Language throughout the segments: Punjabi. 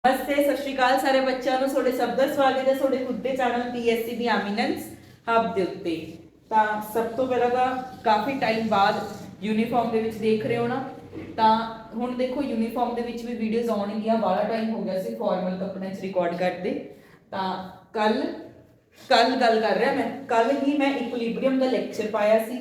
नमस्ते सत श्रीकाल सारे बच्चों ਨੂੰ ਤੁਹਾਡੇ ਸਭ ਦਾ ਸਵਾਗਤ ਹੈ ਤੁਹਾਡੇ ਖੁਦ ਦੇ ਚੈਨਲ ਪੀਐਸਸੀ ਦੀ ਐਮੀਨੈਂਸ ਹਬ ਦੇ ਉੱਤੇ। ਤਾਂ ਸਭ ਤੋਂ ਪਹਿਲਾਂ ਤਾਂ ਕਾਫੀ ਟਾਈਮ ਬਾਅਦ ਯੂਨੀਫਾਰਮ ਦੇ ਵਿੱਚ ਦੇਖ ਰਹੇ ਹੋ ਨਾ, ਤਾਂ ਹੁਣ ਦੇਖੋ ਯੂਨੀਫਾਰਮ ਦੇ ਵਿੱਚ ਵੀ ਵੀਡੀਓਜ਼ ਆਉਣਗੀਆਂ। ਬਾਲਾ ਟਾਈਮ ਹੋ ਗਿਆ ਸੀ ਫਾਰਮਲ ਕੱਪੜਿਆਂ 'ਚ ਰਿਕਾਰਡ ਕਰਦੇ। ਤਾਂ ਕੱਲ ਗੱਲ ਕਰ ਰਿਹਾ ਮੈਂ, ਕੱਲ ਹੀ ਮੈਂ ਇਕੁਇਲਿਬਰੀਅਮ ਦਾ ਲੈਕਚਰ ਪਾਇਆ ਸੀ।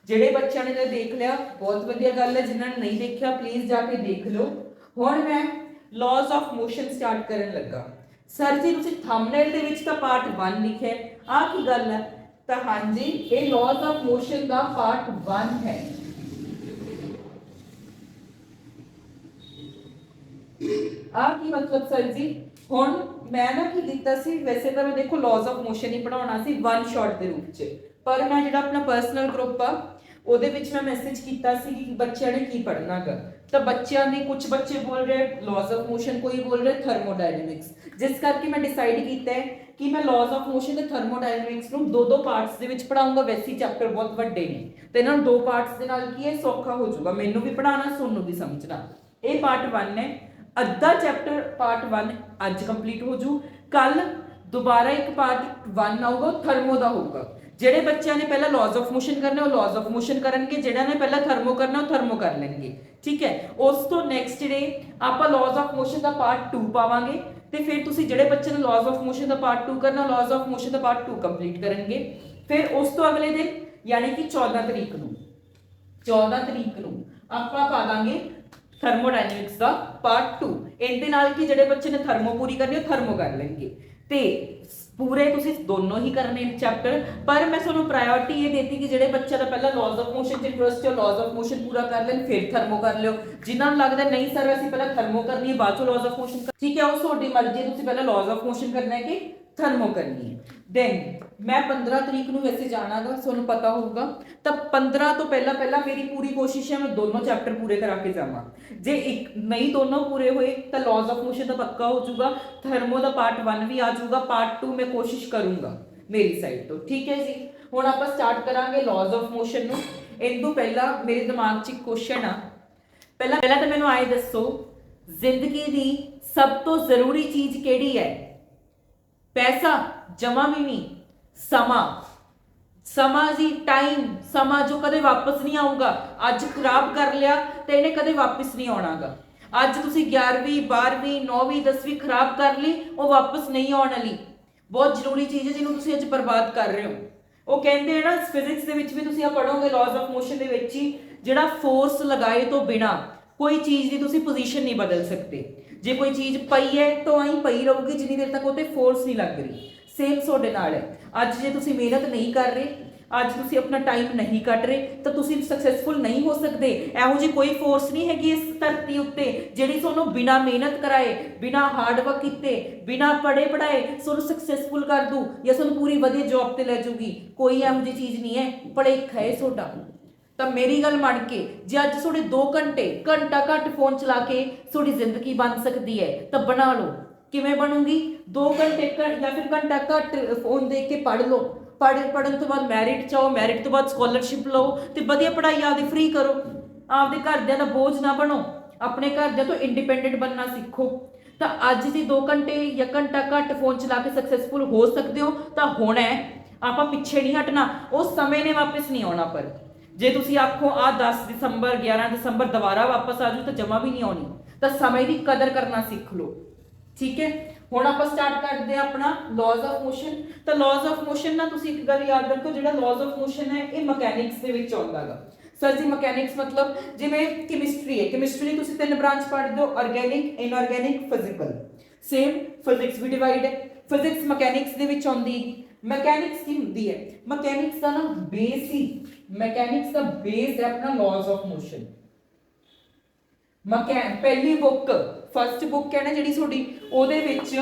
ਜਿਹੜੇ ਬੱਚਿਆਂ ਨੇ ਤਾਂ ਦੇਖ ਲਿਆ ਬਹੁਤ ਵਧੀਆ ਗੱਲ ਹੈ, ਜਿਨ੍ਹਾਂ ਨੇ ਨਹੀਂ ਦੇਖਿਆ ਪਲੀਜ਼ ਜਾ ਕੇ ਦੇਖ ਲਓ। ਹੁਣ ਮੈਂ लॉज ऑफ मोशन स्टार्ट करन लगा। सर जी तुसीं थंबनेल दे विच तां पार्ट 1 लिखिआ है, आ की गल है? तां हां जी ये लॉज ऑफ मोशन दा पार्ट 1 है। आ की मतलब सर जी हुण मैं ना की दिता सी, वैसे तो मैं देखो लॉज ऑफ मोशन ही पढ़ाउणा सी वन शॉट दे रूप च, पर मैं जिहड़ा अपना पर्सनल ग्रुप आ ਉਹਦੇ ਵਿੱਚ ਮੈਂ ਮੈਸੇਜ ਕੀਤਾ ਸੀ ਕਿ ਬੱਚਿਆਂ ਨੇ ਕੀ ਪੜ੍ਹਨਾ ਗਾ। ਤਾਂ ਬੱਚਿਆਂ ਦੇ ਕੁਝ ਬੱਚੇ ਬੋਲ ਰਹੇ ਲਾਜ਼ ਆਫ ਮੋਸ਼ਨ, ਕੋਈ ਬੋਲ ਰਿਹਾ ਥਰਮੋਡਾਇਨਾਮਿਕਸ, ਜਿਸ ਕਰਕੇ ਮੈਂ ਡਿਸਾਈਡ ਕੀਤਾ ਹੈ ਕਿ ਮੈਂ ਲਾਜ਼ ਆਫ ਮੋਸ਼ਨ ਤੇ ਥਰਮੋਡਾਇਨਾਮਿਕਸ ਨੂੰ ਦੋ ਪਾਰਟਸ ਦੇ ਵਿੱਚ ਪੜਾਉਂਗਾ। ਵੈਸੇ ਚੈਪਟਰ ਬਹੁਤ ਵੱਡੇ ਨੇ ਤੇ ਇਹਨਾਂ ਨੂੰ ਦੋ ਪਾਰਟਸ ਦੇ ਨਾਲ ਕੀ ਹੈ ਸੌਖਾ ਹੋ ਜਾਊਗਾ, ਮੈਨੂੰ ਵੀ ਪੜਾਉਣਾ ਤੁਹਾਨੂੰ ਵੀ ਸਮਝਣਾ। ਇਹ ਪਾਰਟ 1 ਹੈ। ਅੱਧਾ ਚੈਪਟਰ ਪਾਰਟ 1 ਅੱਜ ਕੰਪਲੀਟ ਹੋ ਜੂ। ਕੱਲ ਦੁਬਾਰਾ ਇੱਕ ਪਾर्ट 1 ਆਊਗਾ, ਥਰਮੋ ਦਾ ਹੋਊਗਾ। ਜਿਹੜੇ ਬੱਚਿਆਂ ਨੇ ਪਹਿਲਾਂ ਲਾਜ਼ ਆਫ ਮੋਸ਼ਨ ਕਰਨਾ ਉਹ ਲਾਜ਼ ਆਫ ਮੋਸ਼ਨ ਕਰਨਗੇ, ਜਿਹੜਿਆਂ ਨੇ ਪਹਿਲਾਂ ਥਰਮੋ ਕਰਨਾ ਉਹ ਥਰਮੋ ਕਰ ਲੈਣਗੇ। ਠੀਕ ਹੈ, ਉਸ ਤੋਂ ਨੈਕਸਟ ਡੇ ਆਪਾਂ ਲਾਜ਼ ਆਫ ਮੋਸ਼ਨ ਦਾ ਪਾर्ट 2 ਪਾਵਾਂਗੇ ਤੇ ਫਿਰ ਤੁਸੀਂ ਜਿਹੜੇ ਬੱਚੇ ਨੇ ਲਾਜ਼ ਆਫ ਮੋਸ਼ਨ ਦਾ ਪਾर्ट 2 ਕਰਨਾ ਲਾਜ਼ ਆਫ ਮੋਸ਼ਨ ਦਾ ਪਾर्ट 2 ਕੰਪਲੀਟ ਕਰਨਗੇ। ਫਿਰ ਉਸ ਤੋਂ ਅਗਲੇ ਦਿਨ ਯਾਨੀ ਕਿ 14 ਤਰੀਕ ਨੂੰ ਆਪਾਂ ਪਾ ਦਾਂਗੇ ਥਰਮੋਡਾਇਨਾਮਿਕਸ ਦਾ ਪਾर्ट 2। ਇਹਦੇ ਨਾਲ ਕਿ ਜਿਹੜੇ ਬੱਚੇ ਨੇ ਥਰਮੋ ਪੂਰੀ ਕਰਨੀ ਉਹ ਥਰਮੋ ਕਰ ਲੈਣਗੇ ਤੇ पूरे तुसी दोनों ही करने चैप्टर। पर मैं ਤੁਹਾਨੂੰ प्रायोरिटी ये देती कि ਜਿਹੜੇ ਬੱਚਾ ਦਾ ਪਹਿਲਾਂ ਲਾਜ਼ ਆਫ ਮੋਸ਼ਨ ਚ ਇੰਟਰਸਟ ਹੈ ਲਾਜ਼ ਆਫ ਮੋਸ਼ਨ ਪੂਰਾ ਕਰ ਲੈਣ, ਫਿਰ ਥਰਮੋ ਕਰ ਲਿਓ। ਜਿਨ੍ਹਾਂ ਨੂੰ ਲੱਗਦਾ ਨਹੀਂ ਸਰ ਅਸੀਂ ਪਹਿਲਾਂ ਥਰਮੋ ਕਰਨੀ ਹੈ ਬਾਅਦ ਚ ਲਾਜ਼ ਆਫ ਮੋਸ਼ਨ, ਠੀਕ ਹੈ ਉਹ ਤੁਹਾਡੀ ਮਰਜ਼ੀ ਹੈ, ਤੁਸੀਂ ਪਹਿਲਾਂ ਲਾਜ਼ ਆਫ ਮੋਸ਼ਨ ਕਰਨਾ ਹੈ ਕਿ ਥਰਮੋ ਕਰਨੀ ਹੈ। ਦੈਨ ਮੈਂ 15 ਤਰੀਕ ਨੂੰ ਵੈਸੇ ਜਾਣਾਗਾ, ਤੁਹਾਨੂੰ ਪਤਾ ਹੋਊਗਾ। ਤਾਂ 15 ਤੋਂ ਪਹਿਲਾਂ ਮੇਰੀ ਪੂਰੀ ਕੋਸ਼ਿਸ਼ ਹੈ ਮੈਂ ਦੋਨੋਂ ਚੈਪਟਰ ਪੂਰੇ ਕਰਾ ਕੇ ਜਾਵਾਂ। ਜੇ ਇੱਕ ਨਹੀਂ ਦੋਨੋਂ ਪੂਰੇ ਹੋਏ ਤਾਂ ਲਾਜ਼ ਆਫ ਮੋਸ਼ਨ ਦਾ ਪੱਕਾ ਹੋ ਜਾਊਗਾ, ਥਰਮੋ ਦਾ ਪਾर्ट 1 ਵੀ ਆ ਜਾਊਗਾ, ਪਾर्ट 2 ਮੈਂ ਕੋਸ਼ਿਸ਼ ਕਰੂੰਗਾ ਮੇਰੀ ਸਾਈਡ ਤੋਂ। ਠੀਕ ਹੈ ਜੀ, ਹੁਣ ਆਪਾਂ ਸਟਾਰਟ ਕਰਾਂਗੇ ਲਾਜ਼ ਆਫ ਮੋਸ਼ਨ ਨੂੰ। ਇਹ ਤੋਂ ਪਹਿਲਾਂ ਮੇਰੇ ਦਿਮਾਗ 'ਚ ਇੱਕ ਕੁਐਸਚਨ ਆ। ਪਹਿਲਾਂ ਤਾਂ ਮੈਨੂੰ ਆਏ ਦੱਸੋ ਜ਼ਿੰਦਗੀ ਦੀ ਸਭ ਤੋਂ ਜ਼ਰੂਰੀ ਚੀਜ਼ ਕਿਹੜੀ ਹੈ? पैसा जमा भी नहीं, समा जी टाइम, समा जो कदे वापस नहीं आऊगा। अज खराब कर लिया तो इन्हें कदे वापस नहीं आना। अज तुसी 11वीं 12वीं 9वीं 10वीं खराब कर ली, वो वापस नहीं आने वाली। बहुत जरूरी चीज़ है जिन्होंने तुसी अज बर्बाद कर रहे हो। वो कहते हैं ना फिजिक्स के विच भी तुसी पढ़ोगे लॉज ऑफ मोशन के विच ही जिहड़ा फोर्स लगाए तो बिना कोई चीज़ की तुसी पोजीशन नहीं बदल सकते। जे कोई चीज़ पई है तो आई पई रहूगी जिन्नी देर तक वो फोर्स नहीं लग रही। सेम ਤੁਹਾਡੇ ਨਾਲ है। अज जे तुसी मेहनत नहीं कर रहे, अज तुसी अपना टाइम नहीं कट रहे तो तुसी सक्सैसफुल नहीं हो सकते। ਇਹੋ जी कोई फोर्स नहीं हैगी इस धरती उत्ते ਜਿਹੜੀ ਤੁਹਾਨੂੰ बिना मेहनत कराए बिना हार्ड वर्क किए बिना पढ़े पढ़ाए ਤੁਹਾਨੂੰ सक्सैसफुल कर दूँ या ਤੁਹਾਨੂੰ पूरी ਵਧੀਆ जॉब ਤੇ ਲੈ ਜਾਊਗੀ। कोई ਇਹੋ जी चीज़ नहीं है, ਭਲੇਖਾ है ਤੁਹਾਡਾ। ਤਾਂ ਮੇਰੀ ਗੱਲ ਮੰਨ ਕੇ ਜੇ ਅੱਜ ਤੁਹਾਡੇ 2 ਘੰਟਾ ਘੱਟ ਫੋਨ ਚਲਾ ਕੇ ਤੁਹਾਡੀ ਜ਼ਿੰਦਗੀ ਬਣ ਸਕਦੀ ਹੈ ਤਾਂ ਬਣਾ ਲਓ। ਕਿਵੇਂ ਬਣੂਗੀ? 2 ਘੰਟੇ ਜਾਂ ਫਿਰ ਘੰਟਾ ਘੱਟ ਫੋਨ ਦੇਖ ਕੇ ਪੜ੍ਹ ਲਓ। ਪੜ੍ਹਨ ਤੋਂ ਬਾਅਦ ਮੈਰਿਟ ਚਾਓ, ਮੈਰਿਟ ਤੋਂ ਬਾਅਦ ਸਕਾਲਰਸ਼ਿਪ ਲਓ ਤੇ ਵਧੀਆ ਪੜ੍ਹਾਈ ਆਪਦੀ ਫ੍ਰੀ ਕਰੋ। ਆਪਦੇ ਘਰਦਿਆਂ ਦਾ ਬੋਝ ਨਾ ਬਣੋ, ਆਪਣੇ ਘਰਦਿਆਂ ਤੋਂ ਇੰਡੀਪੈਂਡੈਂਟ ਬਣਨਾ ਸਿੱਖੋ। ਤਾਂ ਅੱਜ ਜੇ 2 ਘੰਟੇ ਜਾਂ ਘੰਟਾ ਘੱਟ ਫੋਨ ਚਲਾ ਕੇ ਸਕਸੈਸਫੁਲ ਹੋ ਸਕਦੇ ਹੋ ਤਾਂ ਹੋਣਾ ਹੈ। ਆਪਾਂ ਪਿੱਛੇ ਨਹੀਂ ਹਟਣਾ, ਉਸ ਸਮੇਂ ਨੇ ਵਾਪਸ ਨਹੀਂ ਆਉਣਾ। ਪਰ ਜੇ ਤੁਸੀਂ ਆਖੋ ਆ 10 ਦਸੰਬਰ 11 ਦਸੰਬਰ ਦੁਬਾਰਾ ਵਾਪਸ ਆ ਜੂ ਤਾਂ ਜਮਾ ਵੀ ਨਹੀਂ ਆਉਣੀ। ਤਾਂ ਸਮੇਂ ਦੀ ਕਦਰ ਕਰਨਾ ਸਿੱਖ ਲਓ। ਠੀਕ ਹੈ, ਹੁਣ ਆਪਾਂ ਸਟਾਰਟ ਕਰਦੇ ਆ ਆਪਣਾ ਲਾਜ਼ ਆਫ ਮੋਸ਼ਨ। ਤਾਂ ਲਾਜ਼ ਆਫ ਮੋਸ਼ਨ ਨਾ ਤੁਸੀਂ ਇੱਕ ਗੱਲ ਯਾਦ ਰੱਖੋ, ਜਿਹੜਾ ਲਾਜ਼ ਆਫ ਮੋਸ਼ਨ ਹੈ ਇਹ ਮਕੈਨਿਕਸ ਦੇ ਵਿੱਚ ਆਉਂਦਾ ਗਾ। ਸਰ ਜੀ ਮਕੈਨਿਕਸ ਮਤਲਬ ਜਿਵੇਂ ਕੈਮਿਸਟਰੀ ਹੈ, ਕੈਮਿਸਟਰੀ ਤੁਸੀਂ 3 ਬ੍ਰਾਂਚ ਪੜ੍ਹਦੇ ਹੋ, ਆਰਗੈਨਿਕ, ਇਨਆਰਗੈਨਿਕ, ਫਿਜ਼ੀਕਲ। ਸੇਮ ਫਿਜ਼ਿਕਸ ਵੀ ਡਿਵਾਈਡ ਹੈ। ਫਿਜ਼ਿਕਸ ਮਕੈਨਿਕਸ ਦੇ ਵਿੱਚ ਆਉਂਦੀ ਹੈ। ਮਕੈਨਿਕਸ ਕੀ ਹੁੰਦੀ ਹੈ? ਮਕੈਨਿਕਸ ਦਾ ਨਾ ਬੇਸ ਹੀ, ਮਕੈਨਿਕਸ ਦਾ ਬੇਸ ਹੈ ਆਪਣਾ ਲਾਜ਼ ਆਫ ਮੋਸ਼ਨ। ਪਹਿਲੀ ਬੁੱਕ ਫਸਟ ਬੁੱਕ ਹੈ ਨਾ ਜਿਹੜੀ ਤੁਹਾਡੀ, ਉਹਦੇ ਵਿੱਚ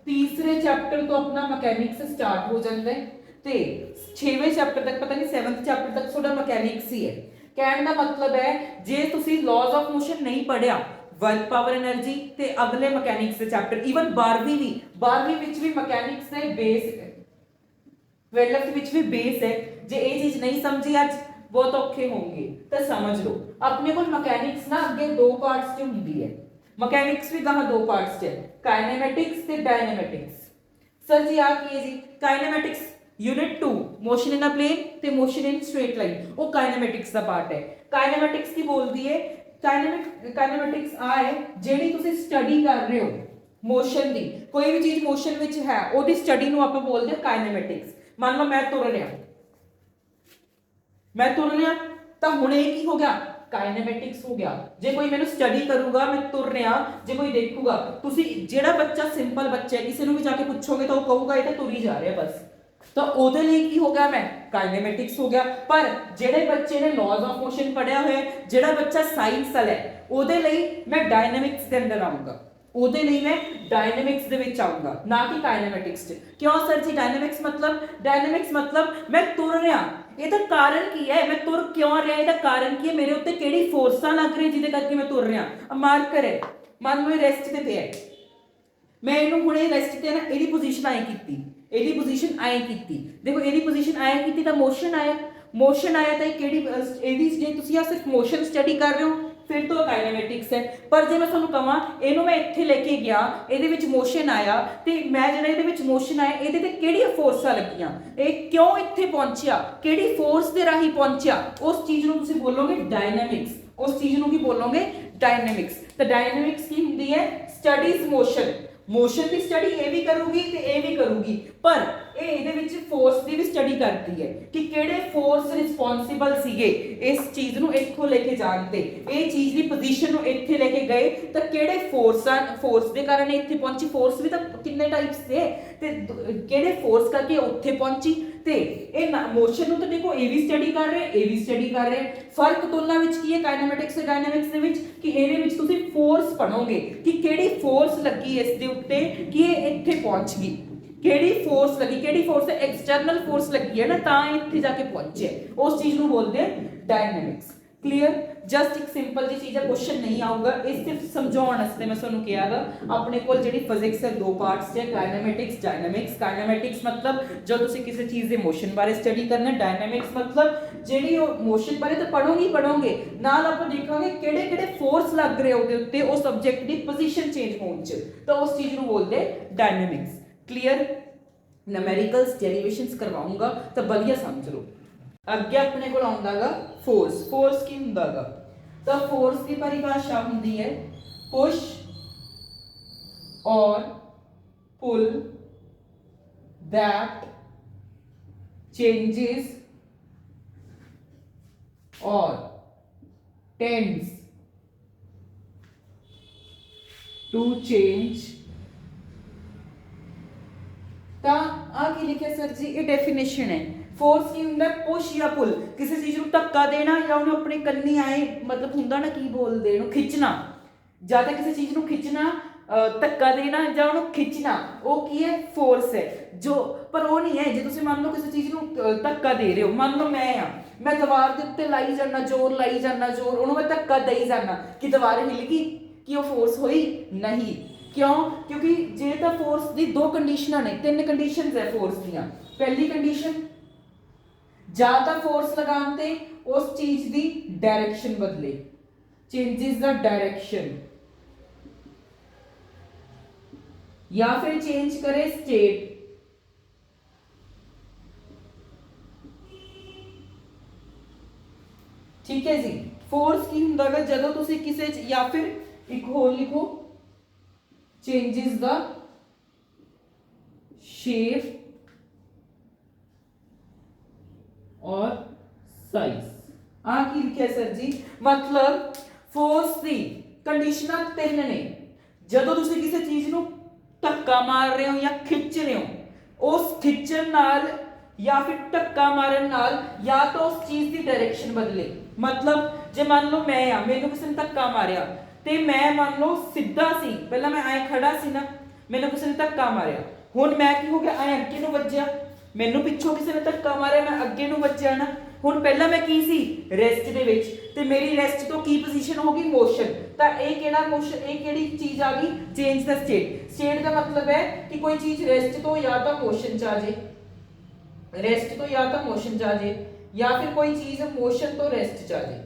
ਤੀਸਰੇ ਚੈਪਟਰ ਤੋਂ ਆਪਣਾ ਮਕੈਨਿਕਸ ਸਟਾਰਟ ਹੋ ਜਾਂਦਾ ਹੈ ਤੇ 6ਵੇਂ ਚੈਪਟਰ ਤੱਕ, ਪਤਾ ਨਹੀਂ 7th ਚੈਪਟਰ ਤੱਕ ਤੁਹਾਡਾ ਮਕੈਨਿਕਸ ਹੀ ਹੈ। ਕਹਿਣ ਦਾ ਮਤਲਬ ਹੈ ਜੇ ਤੁਸੀਂ ਲਾਜ਼ ਆਫ ਮੋਸ਼ਨ ਨਹੀਂ ਪੜ੍ਹਿਆ, ਵਰਕ ਪਾਵਰ એનર્ਜੀ ਤੇ ਅਗਲੇ ਮਕੈਨਿਕਸ ਦੇ ਚੈਪਟਰ, ਈਵਨ 12ਵੀਂ ਵਿੱਚ ਵੀ ਮਕੈਨਿਕਸ ਦਾ ਬੇਸ ਹੈ, 12th ਵਿੱਚ ਵੀ ਬੇਸ ਹੈ। ਜੇ ਇਹ ਚੀਜ਼ ਨਹੀਂ ਸਮਝੀ ਅੱਜ बहुत औखे होंगे तो समझ लो। अपने को मकैनिक्स ना अगे 2 पार्ट्स च हुंदी है। ਮਕੈਨਿਕਸ ਵੀ ਗਾਹਾਂ ਦੋ ਪਾਰਟਸ ਚ, ਕਾਇਨੇਮੈਟਿਕਸ ਤੇ ਡਾਇਨਾਮੈਟਿਕਸ। ਸਰ ਜੀ ਆ ਕੀ ਹੈ ਜੀ? Kinematics unit 2 motion in a plane ते मोशन इन स्ट्रेट लाइन, वो काइनेमैटिक्स का पार्ट है। काइनेमैटिक्स की बोलती है, काइनेमैटिक्स आ है ਜਿਹੜੀ ਤੁਸੀਂ ਸਟੱਡੀ ਕਰ ਰਹੇ ਹੋ ਮੋਸ਼ਨ ਦੀ, ਕੋਈ ਵੀ ਚੀਜ਼ ਮੋਸ਼ਨ ਵਿੱਚ ਹੈ ਉਹਦੀ ਸਟੱਡੀ ਨੂੰ ਆਪਾਂ ਬੋਲਦੇ ਹਾਂ ਕਾਇਨੇਮੈਟਿਕਸ। ਮੰਨ ਲਓ ਮੈਂ ਤੁਰ ਰਿਹਾ ਤਾਂ ਹੁਣ ਇਹ ਕੀ ਹੋ ਗਿਆ? ਕਾਇਨੇਮੈਟਿਕਸ ਹੋ ਗਿਆ। ਜੇ ਕੋਈ ਮੈਨੂੰ ਸਟੱਡੀ ਕਰੂਗਾ, ਮੈਂ ਤੁਰ ਰਿਹਾ, ਜੇ ਕੋਈ ਦੇਖੂਗਾ, ਤੁਸੀਂ ਜਿਹੜਾ ਬੱਚਾ ਸਿੰਪਲ ਬੱਚਾ ਹੈ ਕਿਸੇ ਨੂੰ ਵੀ ਜਾ ਕੇ ਪੁੱਛੋਗੇ ਤਾਂ ਉਹ ਕਹੂਗਾ ਇਹ ਤਾਂ ਤੁਰ ਹੀ ਜਾ ਰਿਹਾ ਬਸ, ਤਾਂ ਉਹਦੇ ਲਈ ਕੀ ਹੋ ਗਿਆ? ਮੈਂ ਕਾਇਨੇਮੈਟਿਕਸ ਹੋ ਗਿਆ। ਪਰ ਜਿਹੜੇ ਬੱਚੇ ਨੇ ਲਾਜ਼ ਆਫ ਮੋਸ਼ਨ ਪੜਿਆ ਹੋਇਆ, ਜਿਹੜਾ ਬੱਚਾ ਸਾਇੰਸ ਵਾਲਾ ਹੈ, ਉਹਦੇ ਲਈ ਮੈਂ ਡਾਇਨਾਮਿਕਸ ਦੇ ਅੰਦਰ ਆਉਂਗਾ, ਉਹਦੇ ਲਈ ਮੈਂ ਡਾਇਨਾਮਿਕਸ ਦੇ ਵਿੱਚ ਆਉਂਗਾ, ਨਾ ਕਿ ਕਾਇਨੇਮੈਟਿਕਸ 'ਚ। ਕਿਉਂ ਸਰ ਜੀ? ਡਾਇਨਾਮਿਕਸ ਮਤਲਬ ਮੈਂ ਤੁਰ ਰਿਹਾ, ਇਹਦਾ ਕਾਰਨ ਕੀ ਹੈ? ਮੈਂ ਤੁਰ ਕਿਉਂ ਰਿਹਾ? ਇਹਦਾ ਕਾਰਨ ਕੀ ਹੈ? ਮੇਰੇ ਉੱਤੇ ਕਿਹੜੀ ਫੋਰਸਾਂ ਲੱਗ ਰਹੀ ਜਿਹਦੇ ਕਰਕੇ ਮੈਂ ਤੁਰ ਰਿਹਾ? ਮਾਰਕਰ ਹੈ, ਮੰਨ ਲਓ ਇਹ ਰੈਸਟ ਤੇ ਪਿਆ, ਮੈਂ ਇਹਨੂੰ ਹੁਣੇ ਰੈਸਟ ਤੇ ਨਾ ਇਹਦੀ ਪੋਜੀਸ਼ਨ ਆਏ ਕੀਤੀ, ਇਹਦੀ ਪੋਜੀਸ਼ਨ ਆਏ ਕੀਤੀ, ਦੇਖੋ ਇਹਦੀ ਪੋਜੀਸ਼ਨ ਆਏ ਕੀਤੀ ਤਾਂ ਮੋਸ਼ਨ ਆਇਆ ਤਾਂ ਕਿਹੜੀ ਇਹਦੀ, ਜੇ ਤੁਸੀਂ ਆ ਸਿਰਫ ਮੋਸ਼ਨ ਸਟੱਡੀ ਕਰ ਰਹੇ ਹੋ ਫਿਰ ਤਾਂ ਕਾਇਨੇਮੈਟਿਕਸ ਹੈ। ਪਰ ਜੇ ਮੈਂ ਤੁਹਾਨੂੰ ਕਹਾਂ ਇਹਨੂੰ ਮੈਂ ਇੱਥੇ ਲੈ ਕੇ ਗਿਆ, ਇਹਦੇ ਵਿੱਚ ਮੋਸ਼ਨ ਆਇਆ ਤੇ ਮੈਂ ਜਿਹੜਾ ਇਹਦੇ ਵਿੱਚ ਮੋਸ਼ਨ ਆਇਆ ਇਹਦੇ ਤੇ ਕਿਹੜੀਆਂ ਫੋਰਸਾਂ ਲੱਗੀਆਂ, ਇਹ ਕਿਉਂ ਇੱਥੇ ਪਹੁੰਚਿਆ, ਕਿਹੜੀ ਫੋਰਸ ਦੇ ਰਾਹੀਂ ਪਹੁੰਚਿਆ, ਉਸ ਚੀਜ਼ ਨੂੰ ਤੁਸੀਂ ਬੋਲੋਗੇ ਡਾਇਨਾਮਿਕਸ। ਉਸ ਚੀਜ਼ ਨੂੰ ਕੀ ਬੋਲੋਗੇ? ਡਾਇਨਾਮਿਕਸ। ਤਾਂ ਡਾਇਨਾਮਿਕਸ ਕੀ ਹੁੰਦੀ ਹੈ? ਸਟੱਡੀਜ਼ ਮੋਸ਼ਨ ਦੀ ਸਟੱਡੀ ਇਹ ਵੀ ਕਰੂਗੀ ਤੇ ਇਹ ਵੀ ਕਰੂਗੀ, ਪਰ ਇਹ ਇਹਦੇ ਵਿੱਚ ਫੋਰਸ ਦੀ ਵੀ ਸਟੱਡੀ ਕਰਦੀ ਹੈ ਕਿ ਕਿਹੜੇ ਫੋਰਸ ਰਿਸਪੌਂਸਿਬਲ ਸੀਗੇ ਇਸ ਚੀਜ਼ ਨੂੰ ਇੱਥੋਂ ਲੈ ਕੇ ਜਾਣ ਤੇ, ਇਹ ਚੀਜ਼ ਦੀ ਪੋਜੀਸ਼ਨ ਨੂੰ ਇੱਥੇ ਲੈ ਕੇ ਗਏ ਤਾਂ ਕਿਹੜੇ ਫੋਰਸ ਦੇ ਕਾਰਨ ਇੱਥੇ ਪਹੁੰਚੀ। ਫੋਰਸ ਵੀ ਤਾਂ ਕਿੰਨੇ ਟਾਈਪਸ ਦੇ, ਤੇ ਕਿਹੜੇ ਫੋਰਸ ਕਰਕੇ ਉੱਥੇ ਪਹੁੰਚੀ। ਤੇ ਇਹ ਮੋਸ਼ਨ ਨੂੰ ਤਾਂ ਦੇਖੋ ਇਹ ਵੀ ਸਟੱਡੀ ਕਰ ਰਹੇ, ਇਹ ਵੀ ਸਟੱਡੀ ਕਰ ਰਹੇ। ਫਰਕ ਦੋਨਾਂ ਵਿੱਚ ਕੀ ਹੈ ਕਾਇਨੇਮੈਟਿਕਸ ਤੇ ਡਾਇਨਾਮਿਕਸ ਦੇ ਵਿੱਚ? ਕਿ ਇਹਦੇ ਵਿੱਚ ਤੁਸੀਂ ਫੋਰਸ ਪੜੋਗੇ ਕਿ ਕਿਹੜੀ ਫੋਰਸ ਲੱਗੀ ਇਸ ਦੇ ਉੱਤੇ ਕਿ ਇਹ ਇੱਥੇ ਪਹੁੰਚ ਗਈ, ਕਿਹੜੀ ਫੋਰਸ ਲੱਗੀ, ਕਿਹੜੀ ਫੋਰਸ ਐਕਸਟਰਨਲ ਫੋਰਸ ਲੱਗੀ ਹੈ ਨਾ ਤਾਂ ਇੱਥੇ ਜਾ ਕੇ ਪਹੁੰਚੇ, ਉਸ ਚੀਜ਼ ਨੂੰ ਬੋਲਦੇ ਆ ਡਾਇਨਾਮਿਕਸ। ਕਲੀਅਰ? ਜਸਟ ਇੱਕ ਸਿੰਪਲ ਜੀ ਚੀਜ਼ ਹੈ, ਕੁਐਸਚਨ ਨਹੀਂ ਆਊਗਾ, ਇਹ ਸਿਰਫ ਸਮਝਾਉਣ ਵਾਸਤੇ ਮੈਂ ਤੁਹਾਨੂੰ ਕਿਹਾਗਾ। ਆਪਣੇ ਕੋਲ ਜਿਹੜੀ ਫਿਜ਼ਿਕਸ ਹੈ ਦੋ ਪਾਰਟਸ ਹੈ, ਕਾਇਨੇਮੈਟਿਕਸ, ਡਾਇਨਾਮਿਕਸ। ਕਾਇਨੇਮੈਟਿਕਸ ਮਤਲਬ ਜਦੋਂ ਤੁਸੀਂ ਕਿਸੇ ਚੀਜ਼ ਦੇ ਮੋਸ਼ਨ ਬਾਰੇ ਸਟੱਡੀ ਕਰਨਾ, ਡਾਇਨਾਮਿਕਸ ਮਤਲਬ ਜਿਹੜੀ ਉਹ ਮੋਸ਼ਨ ਬਾਰੇ ਤਾਂ ਪੜੋਗੇ ਨਾਲ ਆਪਾਂ ਦੇਖਾਂਗੇ ਕਿਹੜੇ ਕਿਹੜੇ ਫੋਰਸ ਲੱਗ ਰਹੇ ਉਹਦੇ ਉੱਤੇ ਉਹ ਸਬਜੈਕਟ ਦੀ ਪੋਜੀਸ਼ਨ ਚੇਂਜ ਹੋਣ 'ਚ, ਤਾਂ ਉਸ ਚੀਜ਼ ਨੂੰ ਬੋਲਦੇ ਡਾਇਨਾਮਿਕਸ। ਕਲੀਅਰ? ਨਿਊਮੈਰੀਕਲਸ ਡੈਰੀਵੇਸ਼ਨਸ ਕਰਵਾਉਂਗਾ ਤਾਂ ਵਧੀਆ ਸਮਝ ਲਓ। ਅੱਗੇ ਆਪਣੇ ਕੋਲ ਆਉਂਦਾਗਾ ਫੋਰਸ ਕੀ ਹੁੰਦਾਗਾ? ਤਾਂ ਫੋਰਸ ਦੀ ਪਰਿਭਾਸ਼ਾ ਹੁੰਦੀ ਹੈ ਪੁਸ਼ ਔਰ ਪੁਲ that changes or tends to change। ਤਾਂ ਆ ਕੀ ਲਿਖਿਆ ਸਰ ਜੀ? ਇਹ ਡੈਫੀਨੇਸ਼ਨ ਹੈ। ਫੋਰਸ ਕੀ ਹੁੰਦਾ? ਪੁਸ਼ ਜਾਂ ਪੁਲ, ਕਿਸੇ ਚੀਜ਼ ਨੂੰ ਧੱਕਾ ਦੇਣਾ ਜਾਂ ਉਹਨੂੰ ਆਪਣੇ ਕੰਨੀ ਆਏ, ਮਤਲਬ ਹੁੰਦਾ ਨਾ ਕੀ ਬੋਲਦੇ ਇਹਨੂੰ, ਖਿੱਚਣਾ। ਜਾਂ ਤਾਂ ਕਿਸੇ ਚੀਜ਼ ਨੂੰ ਖਿੱਚਣਾ, ਧੱਕਾ ਦੇਣਾ ਜਾਂ ਉਹਨੂੰ ਖਿੱਚਣਾ, ਉਹ ਕੀ ਹੈ? ਫੋਰਸ ਹੈ। ਜੋ ਪਰ ਉਹ ਨਹੀਂ ਹੈ ਜੇ ਤੁਸੀਂ ਮੰਨ ਲਓ ਕਿਸੇ ਚੀਜ਼ ਨੂੰ ਧੱਕਾ ਦੇ ਰਹੇ ਹੋ, ਮੰਨ ਲਓ ਮੈਂ ਦੀਵਾਰ ਦੇ ਉੱਤੇ ਲਾਈ ਜਾਣਾ, ਜ਼ੋਰ ਲਾਈ ਜਾਣਾ, ਜ਼ੋਰ, ਉਹਨੂੰ ਮੈਂ ਧੱਕਾ ਦੇਈ ਜਾਣਾ, ਕਿ ਦੀਵਾਰ ਹਿੱਲ ਗਈ, ਕਿ ਉਹ ਫੋਰਸ ਹੋਈ? ਨਹੀਂ। ਕਿਉਂ? ਕਿਉਂਕਿ ਜੇ ਤਾਂ ਫੋਰਸ ਦੀ ਦੋ ਕੰਡੀਸ਼ਨਾਂ ਨੇ, ਤਿੰਨ ਕੰਡੀਸ਼ਨਸ ਹੈ ਫੋਰਸ ਦੀਆਂ। ਪਹਿਲੀ ਕੰਡੀਸ਼ਨ, ਜਾਂ ਤਾਂ ਫੋਰਸ ਲਗਾਉਣ ਤੇ ਉਸ ਚੀਜ਼ ਦੀ ਡਾਇਰੈਕਸ਼ਨ ਬਦਲੇ, ਚੇਂजेस ਦਾ ਡਾਇਰੈਕਸ਼ਨ, ਜਾਂ ਫਿਰ ਚੇਂਜ ਕਰੇ ਸਟੇਟ। ਠੀਕ ਹੈ ਜੀ। ਫੋਰਸ ਕੀ ਹੁੰਦਾ ਹੈ? ਜਦੋਂ ਤੁਸੀਂ ਕਿਸੇ ਜਾਂ ਫਿਰ ਇੱਕ ਹੋਰ ਲਿਖੋ, changes the shape और size। ਆ ਕੀ ਲਿਖਿਆ ਸਰ ਜੀ? ਮਤਲਬ ਫੋਰਸ ਦੀ ਕੰਡੀਸ਼ਨਾਂ ਤਿੰਨ ਨੇ। ਜਦੋਂ ਤੁਸੀਂ ਕਿਸੇ ਚੀਜ਼ ਨੂੰ ਧੱਕਾ ਮਾਰ ਰਹੇ ਹੋ ਜਾਂ ਖਿੱਚ ਰਹੇ ਹੋ, ਉਸ ਖਿੱਚਣ ਨਾਲ ਜਾਂ ਫਿਰ ਧੱਕਾ ਮਾਰਨ ਨਾਲ ਜਾਂ ਤਾਂ ਉਸ ਚੀਜ਼ ਦੀ ਡਾਇਰੈਕਸ਼ਨ ਬਦਲੇ। ਮਤਲਬ ਜੇ ਮੰਨ ਲਓ ਮੈਨੂੰ ਕਿਸੇ ਨੇ ਧੱਕਾ ਮਾਰਿਆ ਤੇ ਮੈਂ ਮੰਨ ਲਓ ਸਿੱਧਾ ਸੀ, ਪਹਿਲਾਂ ਮੈਂ ਐ ਖੜਾ ਸੀ ਨਾ, ਮੈਨੂੰ ਕਿਸੇ ਨੇ ਧੱਕਾ ਮਾਰਿਆ, ਹੁਣ ਮੈਂ ਕੀ ਹੋ ਗਿਆ? ਐ ਅੱਗੇ ਨੂੰ ਵੱਜਿਆ, ਮੈਨੂੰ ਪਿੱਛੋਂ ਕਿਸੇ ਨੇ ਧੱਕਾ ਮਾਰਿਆ, ਮੈਂ ਅੱਗੇ ਨੂੰ ਵੱਜਿਆ ਨਾ। ਹੁਣ ਪਹਿਲਾਂ ਮੈਂ ਕੀ ਸੀ? ਰੈਸਟ ਦੇ ਵਿੱਚ, ਤੇ ਮੇਰੀ ਰੈਸਟ ਤੋਂ ਕੀ ਪੋਜੀਸ਼ਨ ਹੋ ਗਈ? ਮੋਸ਼ਨ। ਤਾਂ ਇਹ ਕਿਹੜਾ ਮੋਸ਼ਨ, ਇਹ ਕਿਹੜੀ ਚੀਜ਼ ਆ ਗਈ? ਚੇਂਜ ਦਾ ਸਟੇਟ। ਸਟੇਟ ਦਾ ਮਤਲਬ ਹੈ ਕਿ ਕੋਈ ਚੀਜ਼ ਰੈਸਟ ਤੋਂ ਜਾਂ ਤਾਂ ਮੋਸ਼ਨ 'ਚ ਆ ਜੇ, ਰੈਸਟ ਤੋਂ ਜਾਂ ਤਾਂ ਮੋਸ਼ਨ 'ਚ ਆ ਜੇ, ਜਾਂ ਫਿਰ ਕੋਈ ਚੀਜ਼ ਮੋਸ਼ਨ ਤੋਂ ਰੈਸਟ 'ਚ ਆ ਜੇ।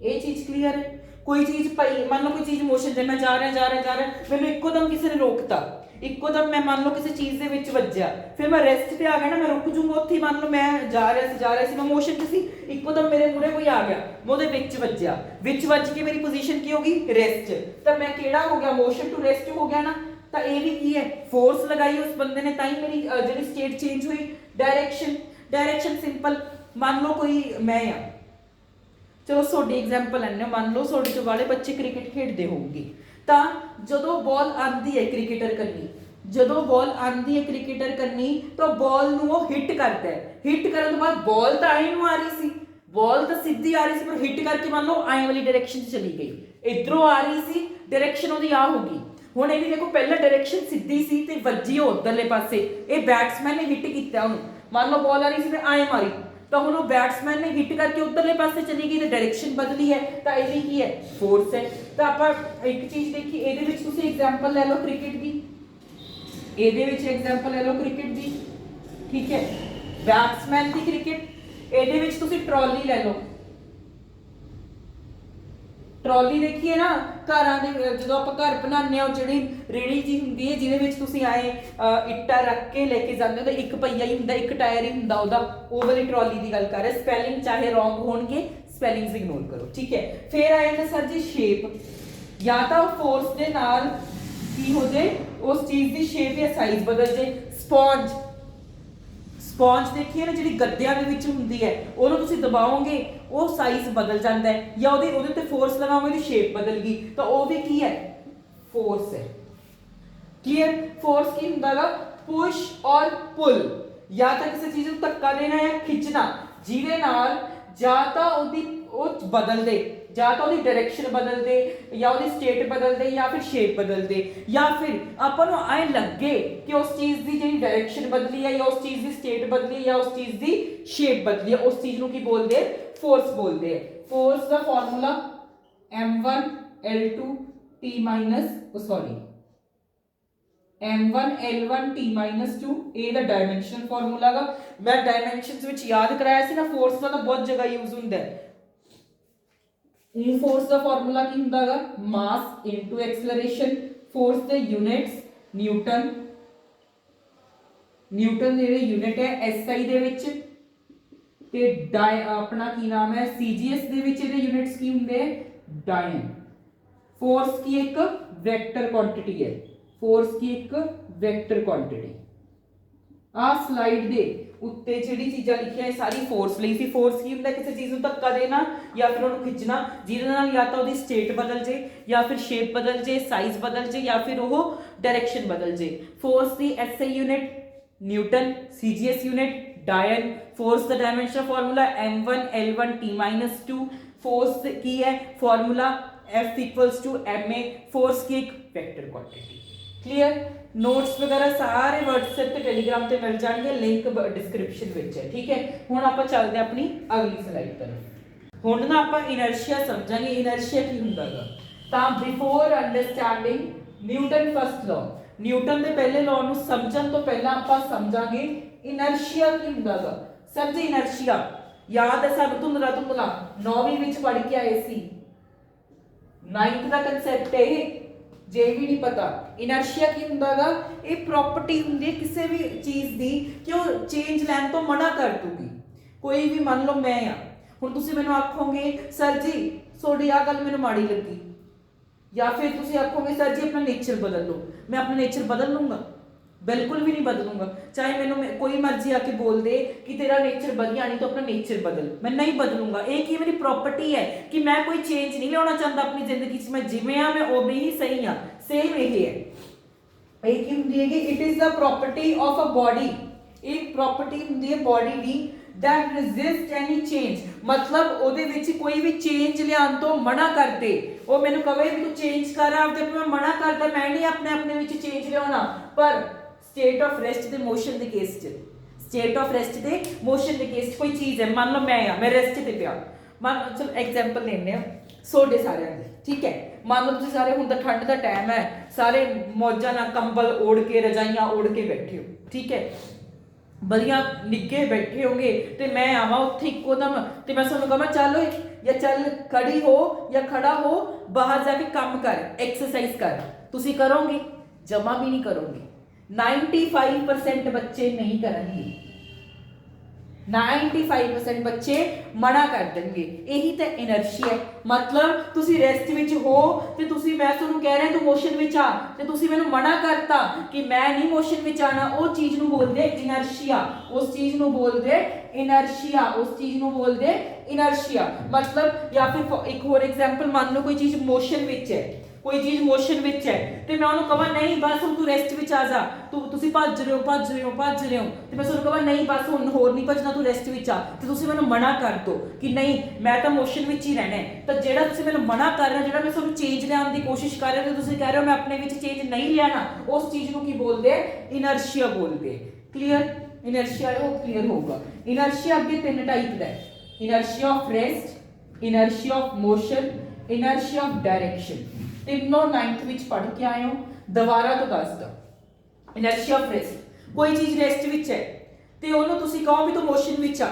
ये चीज क्लीयर है। कोई चीज पई, मान लो कोई चीज मोशन से मैं जा रहा मैंने इक्को दम किसी ने रोकता, ਇੱਕੋ ਦਮ ਮੈਂ ਮੰਨ ਲਓ ਕਿਸੇ ਚੀਜ਼ ਦੇ ਵਿੱਚ ਵੱਜਿਆ, ਫਿਰ ਮੈਂ ਰੈਸਟ ਤੇ ਆ ਗਿਆ ਨਾ, ਮੈਂ ਰੁਕ ਜੂੰਗਾ ਉੱਥੇ। ਮੰਨ ਲਓ ਮੈਂ ਜਾ ਰਿਹਾ ਸੀ ਮੈਂ ਮੋਸ਼ਨ 'ਚ ਸੀ, ਇੱਕੋ ਦਮ ਮੇਰੇ ਮੂਹਰੇ ਕੋਈ ਆ ਗਿਆ, ਮੈਂ ਉਹਦੇ ਵਿੱਚ ਵੱਜਿਆ, ਵਿੱਚ ਵੱਜ ਕੇ ਮੇਰੀ ਪੋਜੀਸ਼ਨ ਕੀ ਹੋ ਗਈ, ਰੈਸਟ। ਤਾਂ ਮੈਂ ਕਿਹੜਾ ਹੋ ਗਿਆ, ਮੋਸ਼ਨ ਟੂ ਰੈਸਟ ਹੋ ਗਿਆ ਨਾ। ਤਾਂ ਇਹ ਵੀ ਕੀ ਹੈ, ਫੋਰਸ ਲਗਾਈ ਉਸ ਬੰਦੇ ਨੇ, ਤਾਂ ਹੀ ਮੇਰੀ ਜਿਹੜੀ ਸਟੇਟ ਚੇਂਜ ਹੋਈ। डायरेक्शन सिंपल, मान लो कोई मैं आ, चलो ਤੁਹਾਡੀ एग्जांपल ਲੈਣੇ, ਮੰਨ ਲਓ ਤੁਹਾਡੇ ਤੋਂ ਵਾਲੇ ਬੱਚੇ ਕ੍ਰਿਕਟ ਖੇਡਦੇ ਹੋਣਗੇ, ਤਾਂ ਜਦੋਂ ਬਾਲ ਆਂਦੀ ਹੈ ਕ੍ਰਿਕਟਰ ਕੰਨੀ, ਜਦੋਂ ਬਾਲ ਆਂਦੀ ਹੈ ਕ੍ਰਿਕਟਰ ਕੰਨੀ ਤਾਂ ਬਾਲ ਨੂੰ ਉਹ ਹਿੱਟ ਕਰਦਾ ਹੈ। ਹਿੱਟ ਕਰਨ ਤੋਂ ਬਾਅਦ ਬਾਲ ਤਾਂ ਆਈ ਨੂੰ ਆ ਰਹੀ ਸੀ, ਬਾਲ ਤਾਂ ਸਿੱਧੀ ਆ ਰਹੀ ਸੀ, ਪਰ ਹਿੱਟ ਕਰਕੇ ਮੰਨ ਲਓ ਆਏ ਵਾਲੀ ਡਾਇਰੈਕਸ਼ਨ 'ਚ ਚਲੀ ਗਈ, ਇਧਰੋਂ ਆ ਰਹੀ ਸੀ, ਡਾਇਰੈਕਸ਼ਨ ਉਹਦੀ ਆ ਹੋ ਗਈ। ਹੁਣ ਇਹ ਵੀ ਦੇਖੋ, ਪਹਿਲਾਂ ਡਾਇਰੈਕਸ਼ਨ ਸਿੱਧੀ ਸੀ ਤੇ ਵੱਜੀ ਉਧਰਲੇ ਪਾਸੇ, ਇਹ ਬੈਟਸਮੈਨ ਨੇ ਹਿੱਟ ਕੀਤਾ ਉਹਨੂੰ। ਮੰਨ ਲਓ ਬਾਲ ਆ ਰਹੀ ਸੀ ਤੇ ਆਏ ਮਾਰੀ, ਤਾਂ ਹੁਣ ਉਹ ਬੈਟਸਮੈਨ ਨੇ ਹਿੱਟ ਕਰਕੇ ਉਧਰਲੇ ਪਾਸੇ ਚਲੀ ਗਈ ਤੇ ਡਾਇਰੈਕਸ਼ਨ ਬਦਲੀ ਹੈ, ਤਾਂ ਇਹ ਵੀ ਕੀ ਹੈ, ਫੋਰਸ ਹੈ। ਤਾਂ ਆਪਾਂ ਇੱਕ ਚੀਜ਼ ਦੇਖੀ, ਇਹਦੇ ਵਿੱਚ ਤੁਸੀਂ ਐਗਜ਼ਾਮਪਲ ਲੈ ਲਓ ਕ੍ਰਿਕਟ ਦੀ, ਇਹਦੇ ਵਿੱਚ ਐਗਜ਼ਾਮਪਲ ਲੈ ਲਓ ਕ੍ਰਿਕਟ ਦੀ, ਠੀਕ ਹੈ, ਬੈਟਸਮੈਨ ਦੀ ਕ੍ਰਿਕਟ। ਇਹਦੇ ਵਿੱਚ ਤੁਸੀਂ ਟਰਾਲੀ ਲੈ ਲਓ, ਟਰਾਲੀ ਦੇਖੀਏ ਨਾ ਘਰਾਂ ਦੇ, ਜਦੋਂ ਆਪਾਂ ਘਰ ਬਣਾਉਂਦੇ ਹਾਂ, ਜਿਹੜੀ ਰੇੜੀ ਜੀ ਹੁੰਦੀ ਹੈ ਜਿਹਦੇ ਵਿੱਚ ਤੁਸੀਂ ਆਏ ਇੱਟਾਂ ਰੱਖ ਕੇ ਲੈ ਕੇ ਜਾਂਦੇ ਹੋ, ਤਾਂ ਇੱਕ ਪਹੀਆ ਹੀ ਹੁੰਦਾ, ਇੱਕ ਟਾਇਰ ਹੀ ਹੁੰਦਾ ਉਹਦਾ, ਉਹ ਵਾਲੀ ਟਰਾਲੀ ਦੀ ਗੱਲ ਕਰ ਰਹੇ। ਸਪੈਲਿੰਗ ਚਾਹੇ ਰੋਂਗ ਹੋਣਗੇ, ਸਪੈਲਿੰਗਸ ਇਗਨੋਰ ਕਰੋ, ਠੀਕ ਹੈ। ਫਿਰ ਆ ਜਾਂਦਾ ਸਰ ਜੀ ਸ਼ੇਪ, ਜਾਂ ਤਾਂ ਫੋਰਸ ਦੇ ਨਾਲ ਕੀ ਹੋ ਜਾਏ, ਉਸ ਚੀਜ਼ ਦੀ ਸ਼ੇਪ ਜਾਂ ਸਾਈਜ਼ ਬਦਲ ਜਾਏ। ਸਪੌਂਜ ਦੇਖੀਏ ਨਾ, ਜਿਹੜੀ ਗੱਦਿਆਂ ਦੇ ਵਿੱਚ ਹੁੰਦੀ ਹੈ, ਉਹਨੂੰ ਤੁਸੀਂ ਦਬਾਓਗੇ ਉਹ ਸਾਈਜ਼ ਬਦਲ ਜਾਂਦਾ ਹੈ, ਜਾਂ ਉਹਦੇ ਤੇ ਫੋਰਸ ਲਗਾਓਗੇ ਉਹਦੀ ਸ਼ੇਪ ਬਦਲ ਗਈ, ਤਾਂ ਉਹ ਵੀ ਕੀ ਹੈ, ਫੋਰਸ ਹੈ। ਕਲੀਅਰ? ਫੋਰਸ ਕੀ ਹੁੰਦਾਗਾ, ਪੁਸ਼ ਔਰ ਪੁਲ, ਜਾਂ ਤਾਂ ਕਿਸੇ ਚੀਜ਼ ਨੂੰ ਧੱਕਾ ਦੇਣਾ ਜਾਂ ਖਿੱਚਣਾ, ਜਿਹਦੇ ਨਾਲ ਜਾਂ ਤਾਂ ਉਹਦੀ ਉਹ ਬਦਲ ਦੇ, ਜਾਂ ਤਾਂ ਉਹਦੀ ਡਾਇਰੈਕਸ਼ਨ ਬਦਲ ਦੇ, ਜਾਂ ਉਹਦੀ ਸਟੇਟ ਬਦਲ ਦੇ, ਜਾਂ ਫਿਰ ਸ਼ੇਪ ਬਦਲ ਦੇ, ਜਾਂ ਫਿਰ ਆਪਾਂ ਨੂੰ ਐ ਲੱਗੇ ਕਿ ਉਸ ਚੀਜ਼ ਦੀ ਜਿਹੜੀ ਡਾਇਰੈਕਸ਼ਨ ਬਦਲੀ ਹੈ, ਜਾਂ ਉਸ ਚੀਜ਼ ਦੀ ਸਟੇਟ ਬਦਲੀ ਹੈ, ਜਾਂ ਉਸ ਚੀਜ਼ ਦੀ ਸ਼ੇਪ ਬਦਲੀ ਹੈ, ਉਸ ਚੀਜ਼ ਨੂੰ ਕੀ ਬੋਲਦੇ ਆ, ਫੋਰਸ ਬੋਲਦੇ ਆ। ਫੋਰਸ ਦਾ formula m1 l2 t m1 l1 t -2, ਇਹ ਦਾ ਡਾਇਮੈਂਸ਼ਨਲ ਫਾਰਮੂਲਾ ਹੈਗਾ। ਮੈਂ ਡਾਇਮੈਂਸ਼ਨਸ ਵਿੱਚ ਯਾਦ ਕਰਾਇਆ ਸੀ ਨਾ, ਫੋਰਸ ਦਾ ਤਾਂ ਬਹੁਤ ਜਗ੍ਹਾ ਯੂਜ਼ ਹੁੰਦਾ ਹੈ। ਫੋਰਸ ਦਾ ਫਾਰਮੂਲਾ ਕੀ ਹੁੰਦਾ ਹੈਗਾ, ਮਾਸ ਇਨਟੂ ਐਕਸਲਰੇਸ਼ਨ। ਫੋਰਸ ਦੇ ਯੂਨਿਟਸ ਨਿਊਟਨ, ਨਿਊਟਨ ਦੇ ਜਿਹੜੇ ਯੂਨਿਟ ਹੈ ਐਸਆਈ ਦੇ ਵਿੱਚ, ਤੇ ਆਪਣਾ ਕੀ ਨਾਮ ਹੈ ਸੀਜੀਐਸ ਦੇ ਵਿੱਚ ਇਹਦੇ ਯੂਨਿਟਸ ਕੀ ਹੁੰਦੇ ਹੈ, ਡਾਇਨ। ਫੋਰਸ ਕੀ ਇੱਕ ਵੈਕਟਰ ਕੁਆਂਟੀਟੀ ਹੈ, ਫੋਰਸ ਕੀ ਇੱਕ ਵੈਕਟਰ ਕੁਆਂਟੀਟੀ। ਆ ਸਲਾਈਡ ਦੇ ਉੱਤੇ ਜਿਹੜੀ ਚੀਜ਼ਾਂ ਲਿਖੀਆਂ ਇਹ ਸਾਰੀ ਫੋਰਸ ਲਈ ਸੀ। ਫੋਰਸ ਕੀ ਹੁੰਦਾ, ਕਿਸੇ ਚੀਜ਼ ਨੂੰ ਧੱਕਾ ਦੇਣਾ ਜਾਂ ਫਿਰ ਉਹਨੂੰ ਖਿੱਚਣਾ, ਜਿਹਦੇ ਨਾਲ ਜਾਂ ਤਾਂ ਉਹਦੀ ਸਟੇਟ ਬਦਲ ਜੇ, ਜਾਂ ਫਿਰ ਸ਼ੇਪ ਬਦਲ ਜੇ, ਸਾਈਜ਼ ਬਦਲ ਜੇ, ਜਾਂ ਫਿਰ ਉਹ ਡਾਇਰੈਕਸ਼ਨ ਬਦਲ ਜੇ। ਫੋਰਸ ਦੀ ਐਸਆਈ ਯੂਨਿਟ ਨਿਊਟਨ, ਸੀਜੀਐਸ ਯੂਨਿਟ डायन। फोर्स का dimension formula m1 l1 t -2। Force की है फॉर्मूला F = ma। फोर्स की एक वेक्टर क्वांटिटी। क्लियर? नोट्स वगैरह सारे व्हाट्सएप ते टेलीग्राम ते मिल जाएंगे, लिंक डिस्क्रिप्शन विच है। ठीक है, हुण आपां चलदे अपनी अगली स्लाइड तरफ। हुण ना आपां इनर्शिया समझांगे। इनर्शिया की हुंदा है तां before understanding Newton first law, Newton के पहले लॉ नूं समझण तो पहला आपां समझांगे इनर्शिया की हुंदा है। सर जी इनर्शिया याद है सब धुंधला 9वीं विच पढ़ के आए सी, 9th का कंसेप्ट है, जे भी नहीं पता। इनर्शिया की हुंदा है, ये प्रॉपर्टी हुंदी है किसी भी चीज़ दी कि वो चेंज लैन तो मना कर दूगी। कोई भी मान लो मैं आ, हुण तुसीं मैनूं आखोगे सर जी तुहाडी आ गल मैनूं माड़ी लगी, या फिर तुसीं आखोगे सर जी अपना नेचर बदल लो। मैं अपना नेचर बदल लूँगा? बिल्कुल भी नहीं बदलूंगा। चाहे मैंने कोई मर्जी आके बोल दे कि तेरा नेचर बढ़िया नहीं तो अपना नेचर बदल, मैं नहीं बदलूंगा। एक ही मेरी प्रॉपर्टी है कि मैं कोई चेंज नहीं लाना चाहता अपनी जिंदगी से, मैं जिवें हाँ मैं उवें ही सही हाँ। सेम यही है, एक ही होंदी है कि it is the property of a body. एक प्रॉपर्टी होंदी है body the that resist any change, मतलब ओदे विच कोई भी चेंज लियान तो मना कर दे। वो मैनूं कहे भी तू चेंज कर, आपदे मैं मना करदा, मैं नहीं अपने विच चेंज लियाना। पर स्टेट ऑफ रेस्ट दे मोशन दे केस च, स्टेट ऑफ रेस्ट दे मोशन दे केस कोई चीज़ है, मान लो मैं मैं रेस्ट ते पिया, मान चलो एग्जांपल लेने सोडे सारे दे, ठीक है। मान लो तुसीं सारे हुण तां ठंड दा टाइम है, सारे मौजां नाल कंबल ओढ़ के रजाइयां ओढ़ के बैठे हो, ठीक है, बढ़िया निगे बैठे होंगे, तो मैं आवां उत्थे इक्को दम ते मैं तुहानूं कहां चलो या चल खड़ी हो या खड़ा हो, बाहर जाके काम कर, एक्सरसाइज कर, तुसी करोगे? जमा भी नहीं करोगे। 95% बच्चे नहीं करेंगे, 95% बच्चे मना कर देंगे। यही तो इनर्शिया है। मतलब तुसी रेस्ट विच हो ते तुसी, मैं तुहानू कह रहा तू मोशन विच आ ते तुसी मैनू मना करता कि मैं नहीं मोशन विच आना, उस चीज नू बोलदे इनर्शिया, उस चीज नू बोलदे इनर्शिया, उस चीज नू बोलदे इनर्शिया। मतलब या फिर एक होर एग्जांपल, मान लो कोई चीज मोशन विच है, कोई चीज मोशन विच है ते मैं उन्होंने कहा नहीं बस हुण तू रेस्ट विच आ जा, तुसी भज रहे हो भज रहे हो भज रहे हो, ते मैं उन्होंने कहा नहीं बस हुण होर नहीं भजना, तू रेस्ट विच आ, ते तुसी मैनूं मना कर दो कि नहीं मैं तो मोशन विच ही रहना है। तो जेड़ा तुसी मैनूं मना कर रहे हो, जेड़ा मैं तुहानूं चेंज लियाउण दी कोशिश कर रहे हो, तुसी कह रहे हो मैं अपने विच चेंज नहीं लियाना, उस चीज नूं की बोलदे? इनर्शिया बोलदे। क्लीयर? इनर्शिया हो क्लीयर होगा। इनर्शिया अगे तीन टाइप दा है, inertia of rest, inertia of motion, inertia of direction. तीनों 9th विच पढ़ के आए हो, दोबारा तो दस दो। इनर्शिया ऑफ रेस्ट, कोई चीज रेस्ट विच है ते ओनू तुसी कहो भी तू मोशन विच आ,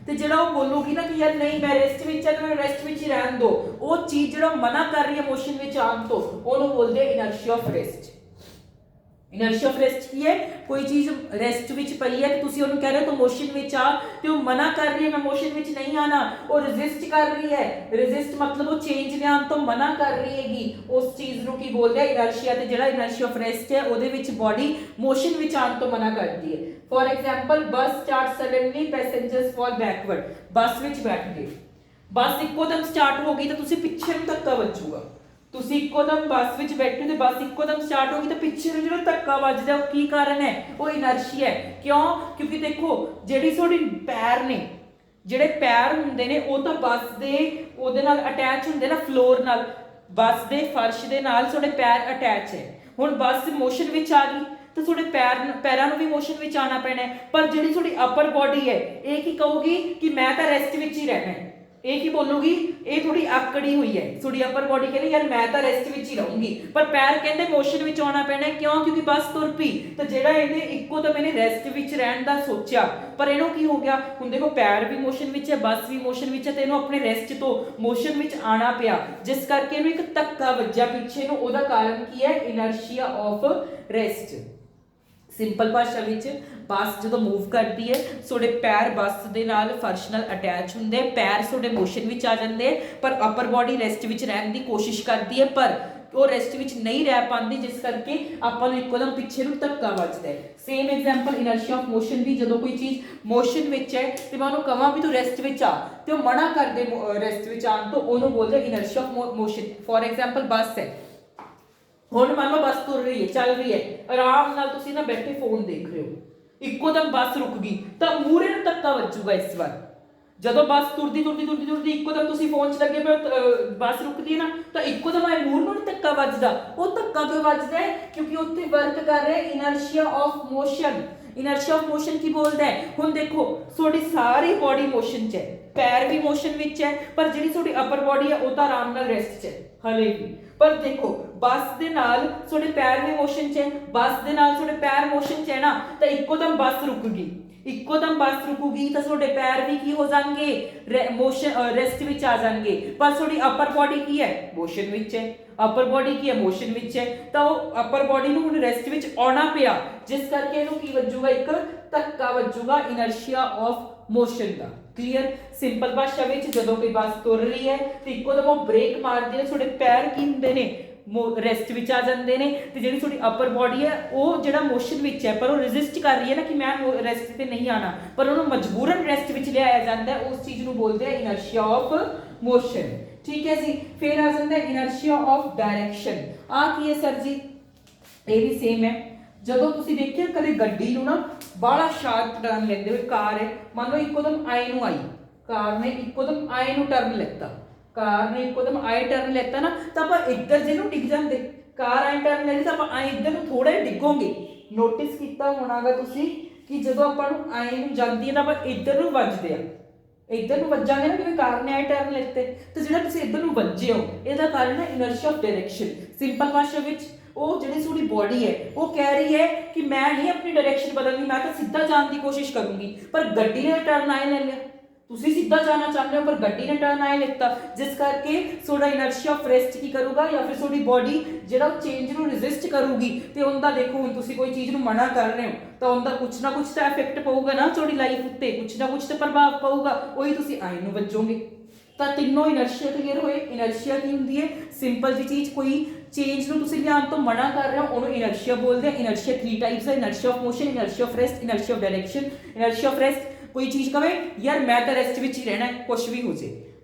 ते जेड़ा वो बोलोगी ना कि यार नहीं मैं रेस्ट विच है, तो मैं रेस्ट विच ही रहन दो, वो चीज जेड़ा मना कर रही है मोशन विच आन तो, ओनू बोलदे inertia of rest. Inertia of rest की है, कोई चीज रेस्ट विच पई है, तुसी ओनू कह रहे हो तो मोशन विच आ, ते वो मना कर रही है मैं मोशन विच नहीं आना, वो रेजिस्ट कर रही है, रेजिस्ट मतलब वो चेंज लियान तो मना कर रही हैगी, उस चीज नू की बोलदे इनर्शिया। ते जेड़ा इनर्शिया ऑफ रेस्ट है ओदे विच बॉडी मोशन विच आन तो मना करती है। फॉर एग्जांपल बस start suddenly, passengers fall backward, बस विच बैठ गए, बस इकोदम स्टार्ट हो गई तो तुसी पिछे नू धक्का वजूगा, तुसी इकोदम बस विच बैठे ते बस इकोदम स्टार्ट होगी तो पिछे नूं जिहड़ा धक्का वजदा वो की कारण है? वो इनर्शिया है। क्यों? क्योंकि देखो जेहड़ी थोड़ी पैर ने, ਜਿਹੜੇ ਪੈਰ ਹੁੰਦੇ ਨੇ ਉਹ ਤਾਂ ਬੱਸ ਦੇ ਉਹਦੇ ਨਾਲ ਅਟੈਚ ਹੁੰਦੇ ਨਾ, ਫਲੋਰ ਨਾਲ, ਬੱਸ ਦੇ ਫਰਸ਼ ਦੇ ਨਾਲ ਤੁਹਾਡੇ ਪੈਰ ਅਟੈਚ ਹੈ। ਹੁਣ ਬੱਸ ਮੋਸ਼ਨ ਵਿੱਚ ਆ ਗਈ ਤਾਂ ਤੁਹਾਡੇ ਪੈਰਾਂ ਨੂੰ ਵੀ ਮੋਸ਼ਨ ਵਿੱਚ ਆਉਣਾ ਪੈਣਾ ਹੈ, ਪਰ ਜਿਹੜੀ ਤੁਹਾਡੀ ਅਪਰ ਬੋਡੀ ਹੈ ਇਹ ਕੀ ਕਹੂਗੀ ਕਿ ਮੈਂ ਤਾਂ ਰੈਸਟ ਵਿੱਚ ਹੀ ਰਹਿਣਾ ਹੈ, ਇਹ ਕੀ ਬੋਲੂਗੀ? ਇਹ ਥੋੜੀ ਆਕੜੀ ਹੋਈ ਹੈ, ਤੁਹਾਡੀ ਅਪਰ ਬੋਡੀ ਕਹਿੰਦੀ ਯਾਰ ਮੈਂ ਤਾਂ ਰੈਸਟ ਵਿੱਚ ਹੀ ਰਹੂੰਗੀ, ਪਰ ਪੈਰ ਕਹਿੰਦੇ ਮੋਸ਼ਨ ਵਿੱਚ ਆਉਣਾ ਪੈਣਾ। ਕਿਉਂ? ਕਿਉਂਕਿ ਬੱਸ ਤੁਰ ਪਈ, ਤਾਂ ਜਿਹੜਾ ਇਹਨੇ ਇੱਕੋ ਤਾਂ ਮੈਨੇ ਰੈਸਟ ਵਿੱਚ ਰਹਿਣ ਦਾ ਸੋਚਿਆ, ਪਰ ਇਹਨੂੰ ਕੀ ਹੋ ਗਿਆ? ਹੁਣ ਦੇਖੋ ਪੈਰ ਵੀ ਮੋਸ਼ਨ ਵਿੱਚ ਹੈ, ਬੱਸ ਵੀ ਮੋਸ਼ਨ ਵਿੱਚ ਹੈ, ਤੇ ਇਹਨੂੰ ਆਪਣੇ ਰੈਸਟ ਤੋਂ ਮੋਸ਼ਨ ਵਿੱਚ ਆਉਣਾ ਪਿਆ, ਜਿਸ ਕਰਕੇ ਇਹਨੂੰ ਇੱਕ ਧੱਕਾ ਵੱਜਿਆ ਪਿੱਛੇ ਨੂੰ। ਉਹਦਾ ਕਾਰਨ ਕੀ ਹੈ? Inertia of rest. ਸਿੰਪਲ ਭਾਸ਼ਾ ਵਿੱਚ ਬੱਸ ਜਦੋਂ मूव करती है ਤੁਹਾਡੇ ਪੈਰ ਬੱਸ ਦੇ ਨਾਲ ਫਰਸ਼ ਨਾਲ ਅਟੈਚ ਹੁੰਦੇ, ਪੈਰ ਤੁਹਾਡੇ ਮੋਸ਼ਨ ਵਿੱਚ ਆ ਜਾਂਦੇ, ਪਰ ਅਪਰ ਬੋਡੀ ਰੈਸਟ ਵਿੱਚ ਰਹਿਣ ਦੀ ਕੋਸ਼ਿਸ਼ ਕਰਦੀ ਹੈ, ਪਰ ਉਹ ਰੈਸਟ ਵਿੱਚ ਨਹੀਂ ਰਹਿ ਪਾਉਂਦੀ, ਜਿਸ ਕਰਕੇ ਆਪਾਂ ਨੂੰ ਇੱਕਦਮ ਪਿੱਛੇ ਨੂੰ ਧੱਕਾ ਵੱਜਦਾ ਹੈ। ਸੇਮ ਐਗਜ਼ਾਮਪਲ ਇਨਰਸ਼ੀਆ ਆਫ ਮੋਸ਼ਨ ਦੀ, ਜਦੋਂ ਕੋਈ ਚੀਜ਼ ਮੋਸ਼ਨ ਵਿੱਚ ਹੈ ਤੇ ਮੈਂ ਉਹਨੂੰ ਕਹਾਂ ਵੀ ਤੂੰ ਰੈਸਟ ਵਿੱਚ ਆ ਤੇ ਉਹ ਮਨਾ ਕਰਦੇ ਰੈਸਟ ਵਿੱਚ ਆਉਣ ਤੋਂ, ਉਹਨੂੰ ਬੋਲਦੇ ਇਨਰਸ਼ੀਆ ਆਫ ਮੋਸ਼ਨ। ਫੋਰ ਐਗਜ਼ਾਮਪਲ ਬੱਸ ਹੈ, ਹੁਣ ਮੰਨ ਲਓ ਬੱਸ ਤੁਰ ਰਹੀ ਹੈ, ਚੱਲ ਰਹੀ ਹੈ, ਆਰਾਮ ਨਾਲ ਤੁਸੀਂ ਨਾ ਬੈਠੇ ਫੋਨ ਦੇਖ ਰਹੇ ਹੋ, ਇੱਕੋਦਮ ਬੱਸ ਰੁਕ ਗਈ ਤਾਂ ਮੂਹਰੇ ਨੂੰ ਧੱਕਾ ਵੱਜੂਗਾ। ਇਸ ਵਾਰ ਜਦੋਂ ਬੱਸ ਤੁਰਦੀ ਤੁਰਦੀ ਤੁਰਦੀ ਤੁਰਦੀ ਇੱਕੋਦਮ ਤੁਸੀਂ ਫੋਨ 'ਚ ਲੱਗੇ ਪਏ, ਬੱਸ ਰੁਕਦੀ ਹੈ ਨਾ, ਤਾਂ ਇੱਕੋਦਮ ਇਹ ਮੂਹਰੇ ਨੂੰ ਧੱਕਾ ਵੱਜਦਾ। ਉਹ ਧੱਕਾ ਕਿਉਂ ਵੱਜਦਾ ਹੈ? ਕਿਉਂਕਿ ਉੱਥੇ ਵਰਕ ਕਰ ਰਿਹਾ ਇਨਰਸ਼ੀਆ of motion. Inertia of motion ਕੀ ਬੋਲਦਾ ਹੈ? ਹੁਣ ਦੇਖੋ ਤੁਹਾਡੀ ਸਾਰੀ ਬੋਡੀ ਮੋਸ਼ਨ 'ਚ ਹੈ, ਪੈਰ ਵੀ ਮੋਸ਼ਨ ਵਿੱਚ ਹੈ, ਪਰ ਜਿਹੜੀ ਤੁਹਾਡੀ ਅਪਰ ਬੋਡੀ ਹੈ ਉਹ ਤਾਂ ਆਰਾਮ ਨਾਲ ਰੈਸਟ 'ਚ ਹੈ ਹਲੇ ਵੀ। ਪਰ ਦੇਖੋ ਬੱਸ ਦੇ ਨਾਲ ਤੁਹਾਡੇ ਪੈਰ ਵੀ ਮੋਸ਼ਨ 'ਚ ਹੈ, ਬੱਸ ਦੇ ਨਾਲ ਤੁਹਾਡੇ ਪੈਰ ਮੋਸ਼ਨ 'ਚ ਹੈ ਨਾ, ਤਾਂ ਇੱਕੋਦਮ ਬੱਸ ਰੁਕ ਗਈ, ਇੱਕੋਦਮ ਬੱਸ ਰੁਕੂਗੀ ਤਾਂ ਤੁਹਾਡੇ ਪੈਰ ਵੀ ਕੀ ਹੋ ਜਾਣਗੇ? ਮੋਸ਼ਨ ਰੈਸਟ ਵਿੱਚ ਆ ਜਾਣਗੇ, ਪਰ ਤੁਹਾਡੀ ਅਪਰ ਬੋਡੀ ਕੀ ਹੈ? ਮੋਸ਼ਨ ਵਿੱਚ ਹੈ। ਅਪਰ ਬੋਡੀ ਕੀ ਹੈ? ਮੋਸ਼ਨ ਵਿੱਚ ਹੈ, ਤਾਂ ਉਹ ਅਪਰ ਬੋਡੀ ਨੂੰ ਹੁਣ ਰੈਸਟ ਵਿੱਚ ਆਉਣਾ ਪਿਆ, ਜਿਸ ਕਰਕੇ ਇਹਨੂੰ ਕੀ ਵੱਜੂਗਾ? ਇੱਕ ਧੱਕਾ ਵੱਜੂਗਾ ਇਨਰਸ਼ੀਆ ਆਫ ਮੋਸ਼ਨ ਦਾ। ਕਲੀਅਰ? ਸਿੰਪਲ ਭਾਸ਼ਾ ਵਿੱਚ ਜਦੋਂ ਕੋਈ ਬੱਸ ਤੁਰ ਰਹੀ ਹੈ ਤੇ ਇੱਕੋਦਮ ਉਹ ਬ੍ਰੇਕ ਮਾਰਦੀ ਹੈ, ਤੁਹਾਡੇ ਪੈਰ ਕੀ ਹੁੰਦੇ ਨੇ? ਰੈਸਟ ਵਿੱਚ ਆ ਜਾਂਦੇ ਨੇ, ਤੇ ਜਿਹੜੀ ਤੁਹਾਡੀ ਅਪਰ ਬੋਡੀ ਹੈ ਉਹ ਜਿਹੜਾ ਮੋਸ਼ਨ ਵਿੱਚ ਹੈ, ਪਰ ਉਹ ਰੈਜ਼ਿਸਟ ਕਰ ਰਹੀ ਹੈ ਨਾ ਕਿ ਮੈਂ ਰੈਸਟ ਤੇ ਨਹੀਂ ਆਣਾ, ਪਰ ਉਹਨੂੰ ਮਜਬੂਰਨ ਰੈਸਟ ਵਿੱਚ ਲਿਆਇਆ ਜਾਂਦਾ, ਉਸ ਚੀਜ਼ ਨੂੰ ਬੋਲਦੇ ਆ ਇਨਰਸ਼ੀਆ ਆਫ ਮੋਸ਼ਨ। ਠੀਕ ਹੈ ਜੀ। ਫਿਰ ਆ ਜਾਂਦਾ ਇਨਰਸ਼ੀਆ ਆਫ ਡਾਇਰੈਕਸ਼ਨ। ਆ ਕੀ ਹੈ ਸਰ ਜੀ? ਇਹ ਵੀ ਸੇਮ ਹੈ। ਜਦੋਂ ਤੁਸੀਂ ਦੇਖਿਆ ਕਦੇ ਗੱਡੀ ਨੂੰ ਨਾ ਬਾਹਲਾ ਸ਼ਾਰਪ ਟਰਨ ਲੈਂਦੇ ਹੋਏ, ਕਾਰ ਹੈ, ਮੰਨ ਲਓ ਇੱਕੋਦਮ ਆਏ ਨੂੰ ਆਈ, ਕਾਰ ਨੇ ਇੱਕੋਦਮ ਆਏ ਨੂੰ ਟਰਨ ਲੈਤਾ, ਕਾਰ ਨੇ ਇੱਕੋਦਮ ਆਏ ਟਰਨ ਲੈਤਾ ਨਾ, ਤਾਂ ਆਪਾਂ ਇੱਧਰ ਜਿਹਨੂੰ ਡਿੱਗ ਜਾਂਦੇ। ਕਾਰ ਆਏ ਟਰਨ ਲੈਂਦੀ ਤਾਂ ਆਪਾਂ ਆਏ ਇੱਧਰ ਨੂੰ ਥੋੜਾ ਜਿਹਾ ਡਿੱਗੋਗੇ। ਨੋਟਿਸ ਕੀਤਾ ਹੋਣਾਗਾ ਤੁਸੀਂ ਕਿ ਜਦੋਂ ਆਪਾਂ ਨੂੰ ਆਏ ਨੂੰ ਜਾਂਦੀ ਹੈ ਤਾਂ ਆਪਾਂ ਇੱਧਰ ਨੂੰ ਵੱਜਦੇ ਆ, ਇੱਧਰ ਨੂੰ ਵੱਜਾਂਗੇ ਨਾ, ਕਿਉਂਕਿ ਕਾਰ ਨੇ ਆਏ ਟਰਨ ਲੈਤੇ, ਤੇ ਜਿਹੜਾ ਤੁਸੀਂ ਇੱਧਰ ਨੂੰ ਵੱਜੇ ਹੋ ਇਹਦਾ ਕਾਰਨ ਹੈ ਇਨਰਸ਼ੀਆ ਆਫ ਡਾਇਰੈਕਸ਼ਨ। ਸਿੰਪਲ ਭਾਸ਼ਾ ਵਿੱਚ ਉਹ ਜਿਹੜੀ ਤੁਹਾਡੀ ਬੋਡੀ ਹੈ ਉਹ ਕਹਿ ਰਹੀ ਹੈ ਕਿ ਮੈਂ ਨਹੀਂ ਆਪਣੀ ਡਾਇਰੈਕਸ਼ਨ ਬਦਲਣੀ, ਮੈਂ ਤਾਂ ਸਿੱਧਾ ਜਾਣ ਦੀ ਕੋਸ਼ਿਸ਼ ਕਰੂੰਗੀ, ਪਰ ਗੱਡੀ ਨੇ ਟਰਨ ਆਏ ਲੈ ਲਿਆ। ਤੁਸੀਂ ਸਿੱਧਾ ਜਾਣਾ ਚਾਹੁੰਦੇ ਹੋ ਪਰ ਗੱਡੀ ਨੇ ਟਰਨ ਆਏ ਲਿੱਤਾ, ਜਿਸ ਕਰਕੇ ਤੁਹਾਡਾ ਇਨਰਸ਼ੀਆ ਆਫ ਰੈਸਟ ਕੀ ਕਰੂਗਾ, ਜਾਂ ਫਿਰ ਤੁਹਾਡੀ ਬੋਡੀ ਜਿਹੜਾ ਚੇਂਜ ਨੂੰ ਰੈਜ਼ਿਸਟ ਕਰੂਗੀ। ਤੇ ਉਹਦਾ ਦੇਖੋ ਹੁਣ ਤੁਸੀਂ ਕੋਈ ਚੀਜ਼ ਨੂੰ ਮਨਾ ਕਰ ਰਹੇ ਹੋ ਤਾਂ ਉਹਦਾ ਕੁਛ ਨਾ ਕੁਛ ਤਾਂ ਇਫੈਕਟ ਪਊਗਾ ਨਾ ਤੁਹਾਡੀ ਲਾਈਫ ਉੱਤੇ, ਕੁਛ ਨਾ ਕੁਛ ਤਾਂ ਪ੍ਰਭਾਵ ਪਊਗਾ, ਉਹੀ ਤੁਸੀਂ ਆਏ ਨੂੰ ਵੱਜੋਗੇ। ਤਾਂ ਤਿੰਨੋਂ ਇਨਰਸ਼ੀਆ ਕਲੀਅਰ ਹੋਏ। ਇਨਰਸ਼ੀਆ ਕੀ ਹੁੰਦੀ ਹੈ? ਸਿੰਪਲ ਜੀ ਚੀਜ਼, ਕੋਈ ਚੇਂਜ ਨੂੰ ਤੁਸੀਂ ਲਿਆਉਣ ਤੋਂ ਮਨਾ ਕਰ ਰਹੇ ਹੋ, ਉਹਨੂੰ ਇਨਰਸ਼ੀਆ ਬੋਲਦੇ ਆ। ਇਨਰਸ਼ੀਆ 3 ਟਾਈਪਸ ਹੈ, inertia of motion, inertia of rest, inertia of direction. Inertia of rest, ਕੋਈ ਚੀਜ਼ ਕਵੇ ਯਾਰ ਮੈਂ ਤਾਂ ਰੈਸਟ ਵਿੱਚ ਹੀ ਰਹਿਣਾ ਹੈ, ਕੁਛ ਵੀ ਹੋ ਜੇ।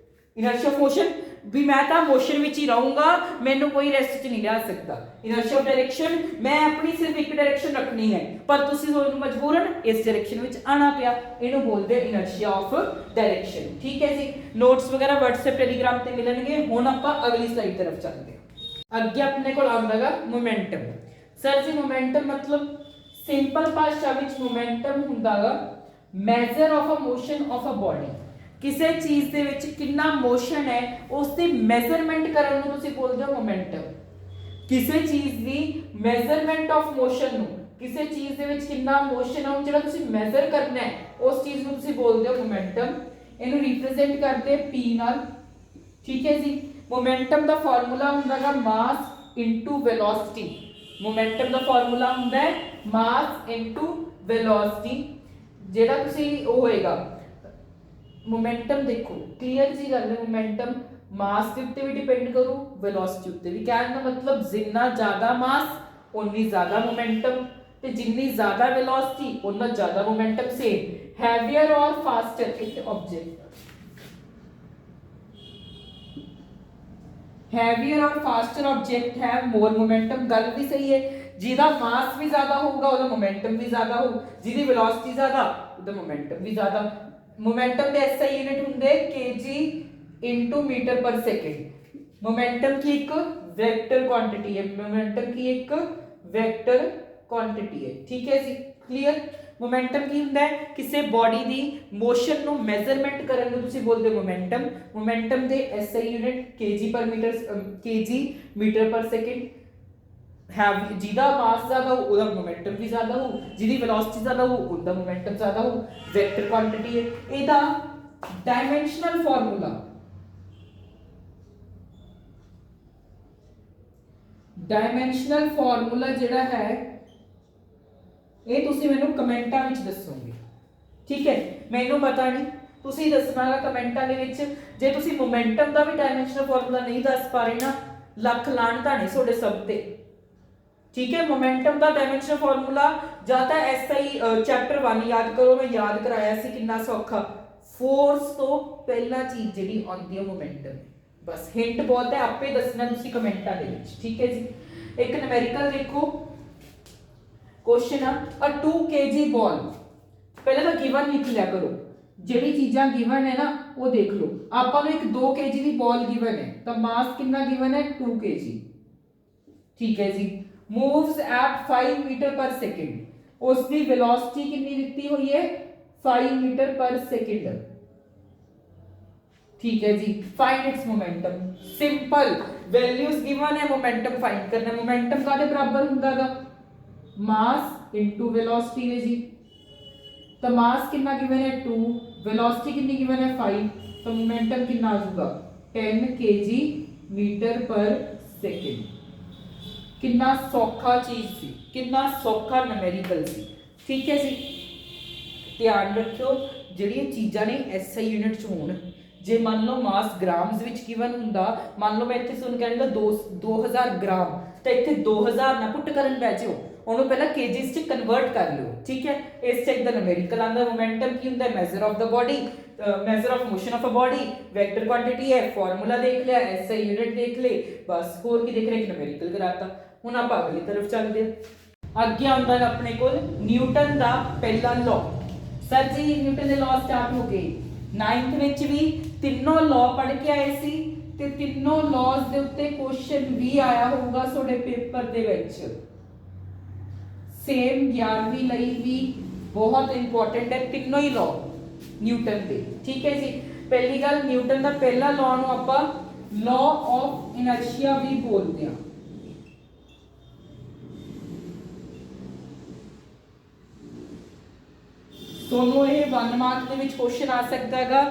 ਇਨਰਸ਼ੀਆ ਆਫ ਮੋਸ਼ਨ, ਵੀ ਮੈਂ ਤਾਂ ਮੋਸ਼ਨ ਵਿੱਚ ਹੀ ਰਹੂੰਗਾ, ਮੈਨੂੰ ਕੋਈ ਰੈਸਟ 'ਚ ਨਹੀਂ ਲਿਆ ਸਕਦਾ। ਇਨਰਸ਼ੀਆ ਆਫ ਡਾਇਰੈਕਸ਼ਨ, ਮੈਂ ਆਪਣੀ ਸਿਰਫ ਇੱਕ ਡਾਇਰੈਕਸ਼ਨ ਰੱਖਣੀ ਹੈ ਪਰ ਤੁਸੀਂ ਤੁਹਾਨੂੰ ਮਜਬੂਰਨ ਇਸ ਡਾਇਰੈਕਸ਼ਨ ਵਿੱਚ ਆਣਾ ਪਿਆ, ਇਹਨੂੰ ਬੋਲਦੇ ਇਨਰਸ਼ੀਆ ਆਫ ਡਾਇਰੈਕਸ਼ਨ। ਠੀਕ ਹੈ ਜੀ, ਨੋਟਸ ਵਗੈਰਾ WhatsApp ਟੈਲੀਗ੍ਰਾਮ ਤੇ ਮਿਲਣਗੇ। ਹੁਣ ਆਪਾਂ ਅਗਲੀ ਸਲਾਈਡ ਤਰਫ ਚੱਲਦੇ ਹਾਂ। ਅੱਗੇ ਆਪਣੇ ਕੋਲ ਆਉਂਦਾਗਾ ਮੋਮੈਂਟਮ। ਸਰ ਜੀ ਮੋਮੈਂਟਮ ਮਤਲਬ ਸਿੰਪਲ ਭਾਸ਼ਾ ਵਿੱਚ ਮੋਮੈਂਟਮ ਹੁੰਦਾਗਾ measure of a motion of a body. ਕਿਸੇ ਚੀਜ਼ ਦੇ ਵਿੱਚ ਕਿੰਨਾ ਮੋਸ਼ਨ ਹੈ ਉਸ ਦੀ ਮੈਜ਼ਰਮੈਂਟ ਕਰਨ ਨੂੰ ਤੁਸੀਂ ਬੋਲਦੇ ਹੋ ਮੋਮੈਂਟਮ। ਕਿਸੇ ਚੀਜ਼ ਦੀ ਮੈਜ਼ਰਮੈਂਟ ਆਫ ਮੋਸ਼ਨ ਨੂੰ, ਕਿਸੇ ਚੀਜ਼ ਦੇ ਵਿੱਚ ਕਿੰਨਾ ਮੋਸ਼ਨ ਹੈ ਜਿਹੜਾ ਤੁਸੀਂ ਮੈਜ਼ਰ ਕਰਨਾ ਹੈ ਉਸ ਚੀਜ਼ ਨੂੰ ਤੁਸੀਂ ਬੋਲਦੇ ਹੋ ਮੋਮੈਂਟਮ। ਇਹਨੂੰ ਰਿਪਰੈਜ਼ੈਂਟ ਕਰਦੇ P ਨਾਲ। ਠੀਕ ਹੈ ਜੀ, ਮੋਮੈਂਟਮ ਦਾ ਫਾਰਮੂਲਾ ਹੁੰਦਾ ਹੈ ਮਾਸ ਇਨਟੂ ਵੈਲੋਸਿਟੀ। ਮੋਮੈਂਟਮ ਦਾ ਫਾਰਮੂਲਾ ਹੁੰਦਾ ਹੈ ਮਾਸ ਇਨਟੂ ਵੈਲੋਸਿਟੀ। ਜਿਹੜਾ ਤੁਸੀਂ ਉਹ ਹੋਏਗਾ ਮੋਮੈਂਟਮ, ਦੇਖੋ ਕਲੀਅਰ ਜੀ ਗੱਲ ਹੈ, ਮੋਮੈਂਟਮ ਮਾਸ ਦੇ ਉੱਤੇ ਵੀ ਡਿਪੈਂਡ ਕਰੂ, ਵੈਲੋਸਿਟੀ ਉੱਤੇ ਵੀ। ਕਹਿਣ ਦਾ ਮਤਲਬ ਜਿੰਨਾ ਜ਼ਿਆਦਾ ਮਾਸ ਉਨੀ ਜ਼ਿਆਦਾ ਮੋਮੈਂਟਮ, ਤੇ ਜਿੰਨੀ ਜ਼ਿਆਦਾ ਵੈਲੋਸਿਟੀ ਉਨਾ ਜ਼ਿਆਦਾ ਮੋਮੈਂਟਮ। ਸੇਮ ਹੈਵੀਅਰ ਔਰ ਫਾਸਟਰ ਇੱਕ ਆਬਜੈਕਟ, ਹੈਵੀਅਰ ਔਰ foster object have more momentum. ਗੱਲ ਵੀ ਸਹੀ ਹੈ, ਜਿਹਦਾ ਮਾਸ ਵੀ ਜ਼ਿਆਦਾ ਹੋਊਗਾ ਉਹਦਾ ਮੋਮੈਂਟਮ ਵੀ ਜ਼ਿਆਦਾ ਹੋਊ, ਜਿਹਦੀ ਵੈਲੋਸਿਟੀ ਜ਼ਿਆਦਾ ਉਹਦਾ ਮੋਮੈਂਟਮ ਵੀ ਜ਼ਿਆਦਾ। ਮੋਮੈਂਟਮ ਦੇ ਐਸਆਈ ਯੂਨਿਟ ਹੁੰਦੇ kg into metre per second. Momentum ਕੀ ਇੱਕ ਵੈਕਟਰ ਕੁਆਂਟੀਟੀ ਹੈ, ਮੋਮੈਂਟਮ ਕੀ ਇੱਕ ਵੈਕਟਰ ਕੁਆਂਟੀਟੀ ਹੈ। ਠੀਕ ਹੈ ਜੀ, ਕਲੀਅਰ। ਮੋਮੈਂਟਮ ਕੀ ਹੁੰਦਾ ਹੈ? ਕਿਸੇ ਬੋਡੀ ਦੀ ਮੋਸ਼ਨ ਨੂੰ ਮੈਜ਼ਰਮੈਂਟ ਕਰਨ ਨੂੰ ਤੁਸੀਂ ਬੋਲਦੇ ਮੋਮੈਂਟਮ। ਮੋਮੈਂਟਮ ਦੇ SI unit kg metre per second. ਜਿਹਦਾ ਮਾਸ ਜ਼ਿਆਦਾ ਹੋ ਉਹਦਾ ਮੋਮੈਂਟਮ ਵੀ ਜ਼ਿਆਦਾ ਹੋ, ਜਿਹਦੀ ਵੈਲੋਸਿਟੀ ਜ਼ਿਆਦਾ ਹੋ ਉਹਦਾ ਮੋਮੈਂਟਮ ਜ਼ਿਆਦਾ ਹੋ। ਵੈਕਟਰ ਕੁਆਂਟੀਟੀ ਹੈ। ਇਹਦਾ ਡਾਇਮੈਂਸ਼ਨਲ ਫਾਰਮੂਲਾ, ਡਾਇਮੈਂਸ਼ਨਲ ਫਾਰਮੂਲਾ ਜਿਹੜਾ ਹੈ ਇਹ ਤੁਸੀਂ ਮੈਨੂੰ ਕਮੈਂਟਾਂ ਵਿੱਚ ਦੱਸੋਗੇ। ਠੀਕ ਹੈ, ਮੈਨੂੰ ਪਤਾ ਨਹੀਂ, ਤੁਸੀਂ ਦੱਸਣਾਗਾ ਕਮੈਂਟਾਂ ਦੇ ਵਿੱਚ। ਜੇ ਤੁਸੀਂ ਮੋਮੈਂਟਮ ਦਾ ਵੀ ਡਾਇਮੈਂਸ਼ਨਲ ਫਾਰਮੂਲਾ ਨਹੀਂ ਦੱਸ ਪਾ ਰਹੇ ਨਾ, ਲੱਖ ਲਾਹਨਤਾਂ ਨੇ ਤੁਹਾਡੇ ਸਭ ਤੇ। ਠੀਕ ਹੈ, ਮੋਮੈਂਟਮ ਦਾ ਡਾਇਮੈਂਸ਼ਨਲ ਫਾਰਮੂਲਾ ਜਾਂ ਤਾਂ ਐਸਆਈ ਚੈਪਟਰ 1 ਯਾਦ ਕਰੋ, ਮੈਂ ਯਾਦ ਕਰਾਇਆ ਸੀ ਕਿੰਨਾ ਸੌਖਾ। ਫੋਰਸ ਤੋਂ ਪਹਿਲਾ ਚੀਜ਼ ਜਿਹੜੀ ਆਉਂਦੀ ਹੈ ਮੋਮੈਂਟਮ। ਬਸ ਹਿੰਟ ਬਹੁਤ ਹੈ, ਆਪੇ ਦੱਸਣਾ ਤੁਸੀਂ ਕਮੈਂਟਾਂ ਦੇ ਵਿੱਚ। ਠੀਕ ਹੈ ਜੀ, ਇੱਕ ਨਿਊਮੈਰੀਕਲ ਦੇਖੋ ਕੁਐਸਚਨ ਆ 2 kg ਬਾਲ। ਪਹਿਲਾਂ ਤਾਂ ਗਿਵਨ ਲਿਖ ਲਿਆ ਕਰੋ, ਜਿਹੜੀ ਚੀਜ਼ਾਂ ਗਿਵਨ ਹੈ ਨਾ ਉਹ ਦੇਖ ਲਓ। ਆਪਾਂ ਨੂੰ ਇੱਕ 2 kg ਦੀ ਬਾਲ ਗਿਵਨ ਹੈ ਤਾਂ ਮਾਸ ਕਿੰਨਾ ਗਿਵਨ ਹੈ 2 kg। ਠੀਕ ਹੈ ਜੀ, moves at 5 meter per second, ਉਸ ਦੀ ਵੈਲੋਸਿਟੀ ਕਿੰਨੀ ਦਿੱਤੀ ਹੋਈ ਹੈ 5 ਮੀਟਰ ਪਰ ਸੈਕਿੰਡ। ਠੀਕ ਹੈ ਜੀ, find its momentum। Simple values given ਹੈ, ਮੋਮੈਂਟਮ ਫਾਈਂਡ ਕਰਨਾ। ਮੋਮੈਂਟਮ ਕਾਦੇ ਬਰਾਬਰ ਹੁੰਦਾਗਾ? ਮਾਸ ਇਨਟੂ ਵੈਲੋਸਿਟੀ ਹੈ ਜੀ। ਤਾਂ ਮਾਸ ਕਿੰਨਾ ਗਿਵਨ ਹੈ 2, ਵੈਲੋਸਿਟੀ ਕਿੰਨੀ ਗਿਵਨ ਹੈ 5, ਤਾਂ ਮੋਮੈਂਟਮ ਕਿੰਨਾ ਆ ਜਾਊਗਾ 10 kg ਮੀਟਰ ਪਰ ਸੈਕਿੰਡ। ਕਿੰਨਾ ਸੌਖਾ ਚੀਜ਼ ਸੀ, ਕਿੰਨਾ ਸੌਖਾ ਨਿਊਮੈਰੀਕਲ ਸੀ। ਠੀਕ ਹੈ ਜੀ, ਧਿਆਨ ਰੱਖਿਓ ਜਿਹੜੀਆਂ ਚੀਜ਼ਾਂ ਨੇ ਐਸਆਈ ਯੂਨਿਟ ਚ ਹੋਣ। ਜੇ ਮੰਨ ਲਓ ਮਾਸ ਗ੍ਰਾਮਸ ਵਿੱਚ ਗਿਵਨ ਹੁੰਦਾ, ਮੰਨ ਲਓ ਮੈਂ ਇੱਥੇ ਤੁਹਾਨੂੰ ਕਹਿੰਦਾ 2000 ਗ੍ਰਾਮ, ਤਾਂ ਇੱਥੇ 2000 ਨਾ ਪੁੱਟ ਕਰਨ ਬਹਿ ਜਾਓ, ਉਹਨੂੰ ਪਹਿਲਾਂ ਕੇਜੀਸ ਚ ਕਨਵਰਟ ਕਰ ਲਿਓ। ਠੀਕ ਹੈ, ਇਸ ਟਾਈਪ ਦਾ ਨਿਊਮੈਰੀਕਲ ਆਂਦਾ। ਮੋਮੈਂਟਮ ਕੀ ਹੁੰਦਾ? ਮੈਜ਼ਰ ਆਫ ਦਾ body, measure of motion of a body, vector quantity ਹੈ, ਫਾਰਮੂਲਾ ਦੇਖ ਲਿਆ, ਐਸਆਈ ਯੂਨਿਟ ਦੇਖ ਲਏ, ਬਸ ਹੋਰ ਕੀ ਦੇਖ ਰਹੇ? ਨਿਊਮੈਰੀਕਲ ਕਰਾਤਾ। ਹੁਣ ਆਪਾਂ ਅਗਲੀ ਤਰਫ ਚੱਲਦੇ ਹਾਂ। ਅੱਗੇ ਆਉਂਦਾ ਹੈ ਆਪਣੇ ਕੋਲ ਨਿਊਟਨ ਦਾ ਪਹਿਲਾ ਲਾਅ। ਸਰ ਜੀ ਨਿਊਟਨ ਦੇ ਲਾਅ ਸਟਾਰਟ ਹੋ ਗਏ 9th ਵਿੱਚ ਵੀ ਤਿੰਨੋਂ ਲਾਅ ਪੜ੍ਹ ਕੇ ਆਏ ਸੀ, ਤੇ ਤਿੰਨੋਂ ਲਾਅਸ ਦੇ ਉੱਤੇ ਕੁਐਸਚਨ ਵੀ ਆਇਆ ਹੋਊਗਾ ਤੁਹਾਡੇ ਪੇਪਰ ਦੇ ਵਿੱਚ। ਸੇਮ 11ਵੀਂ ਲਈ ਵੀ ਬਹੁਤ ਇੰਪੋਰਟੈਂਟ ਹੈ ਤਿੰਨੋਂ ਹੀ ਲਾਅ ਨਿਊਟਨ ਦੇ। ਠੀਕ ਹੈ ਜੀ, ਪਹਿਲੀ ਗੱਲ ਨਿਊਟਨ ਦਾ ਪਹਿਲਾ ਲਾਅ ਨੂੰ ਆਪਾਂ ਲਾਅ ਆਫ ਇਨਰਸ਼ੀਆ ਵੀ ਬੋਲਦੇ ਹਾਂ। ਤੁਹਾਨੂੰ ਇਹ 1 ਮਾਰਕ ਦੇ ਵਿੱਚ ਕੁਐਸਚਨ ਆ ਸਕਦਾ ਹੈਗਾ,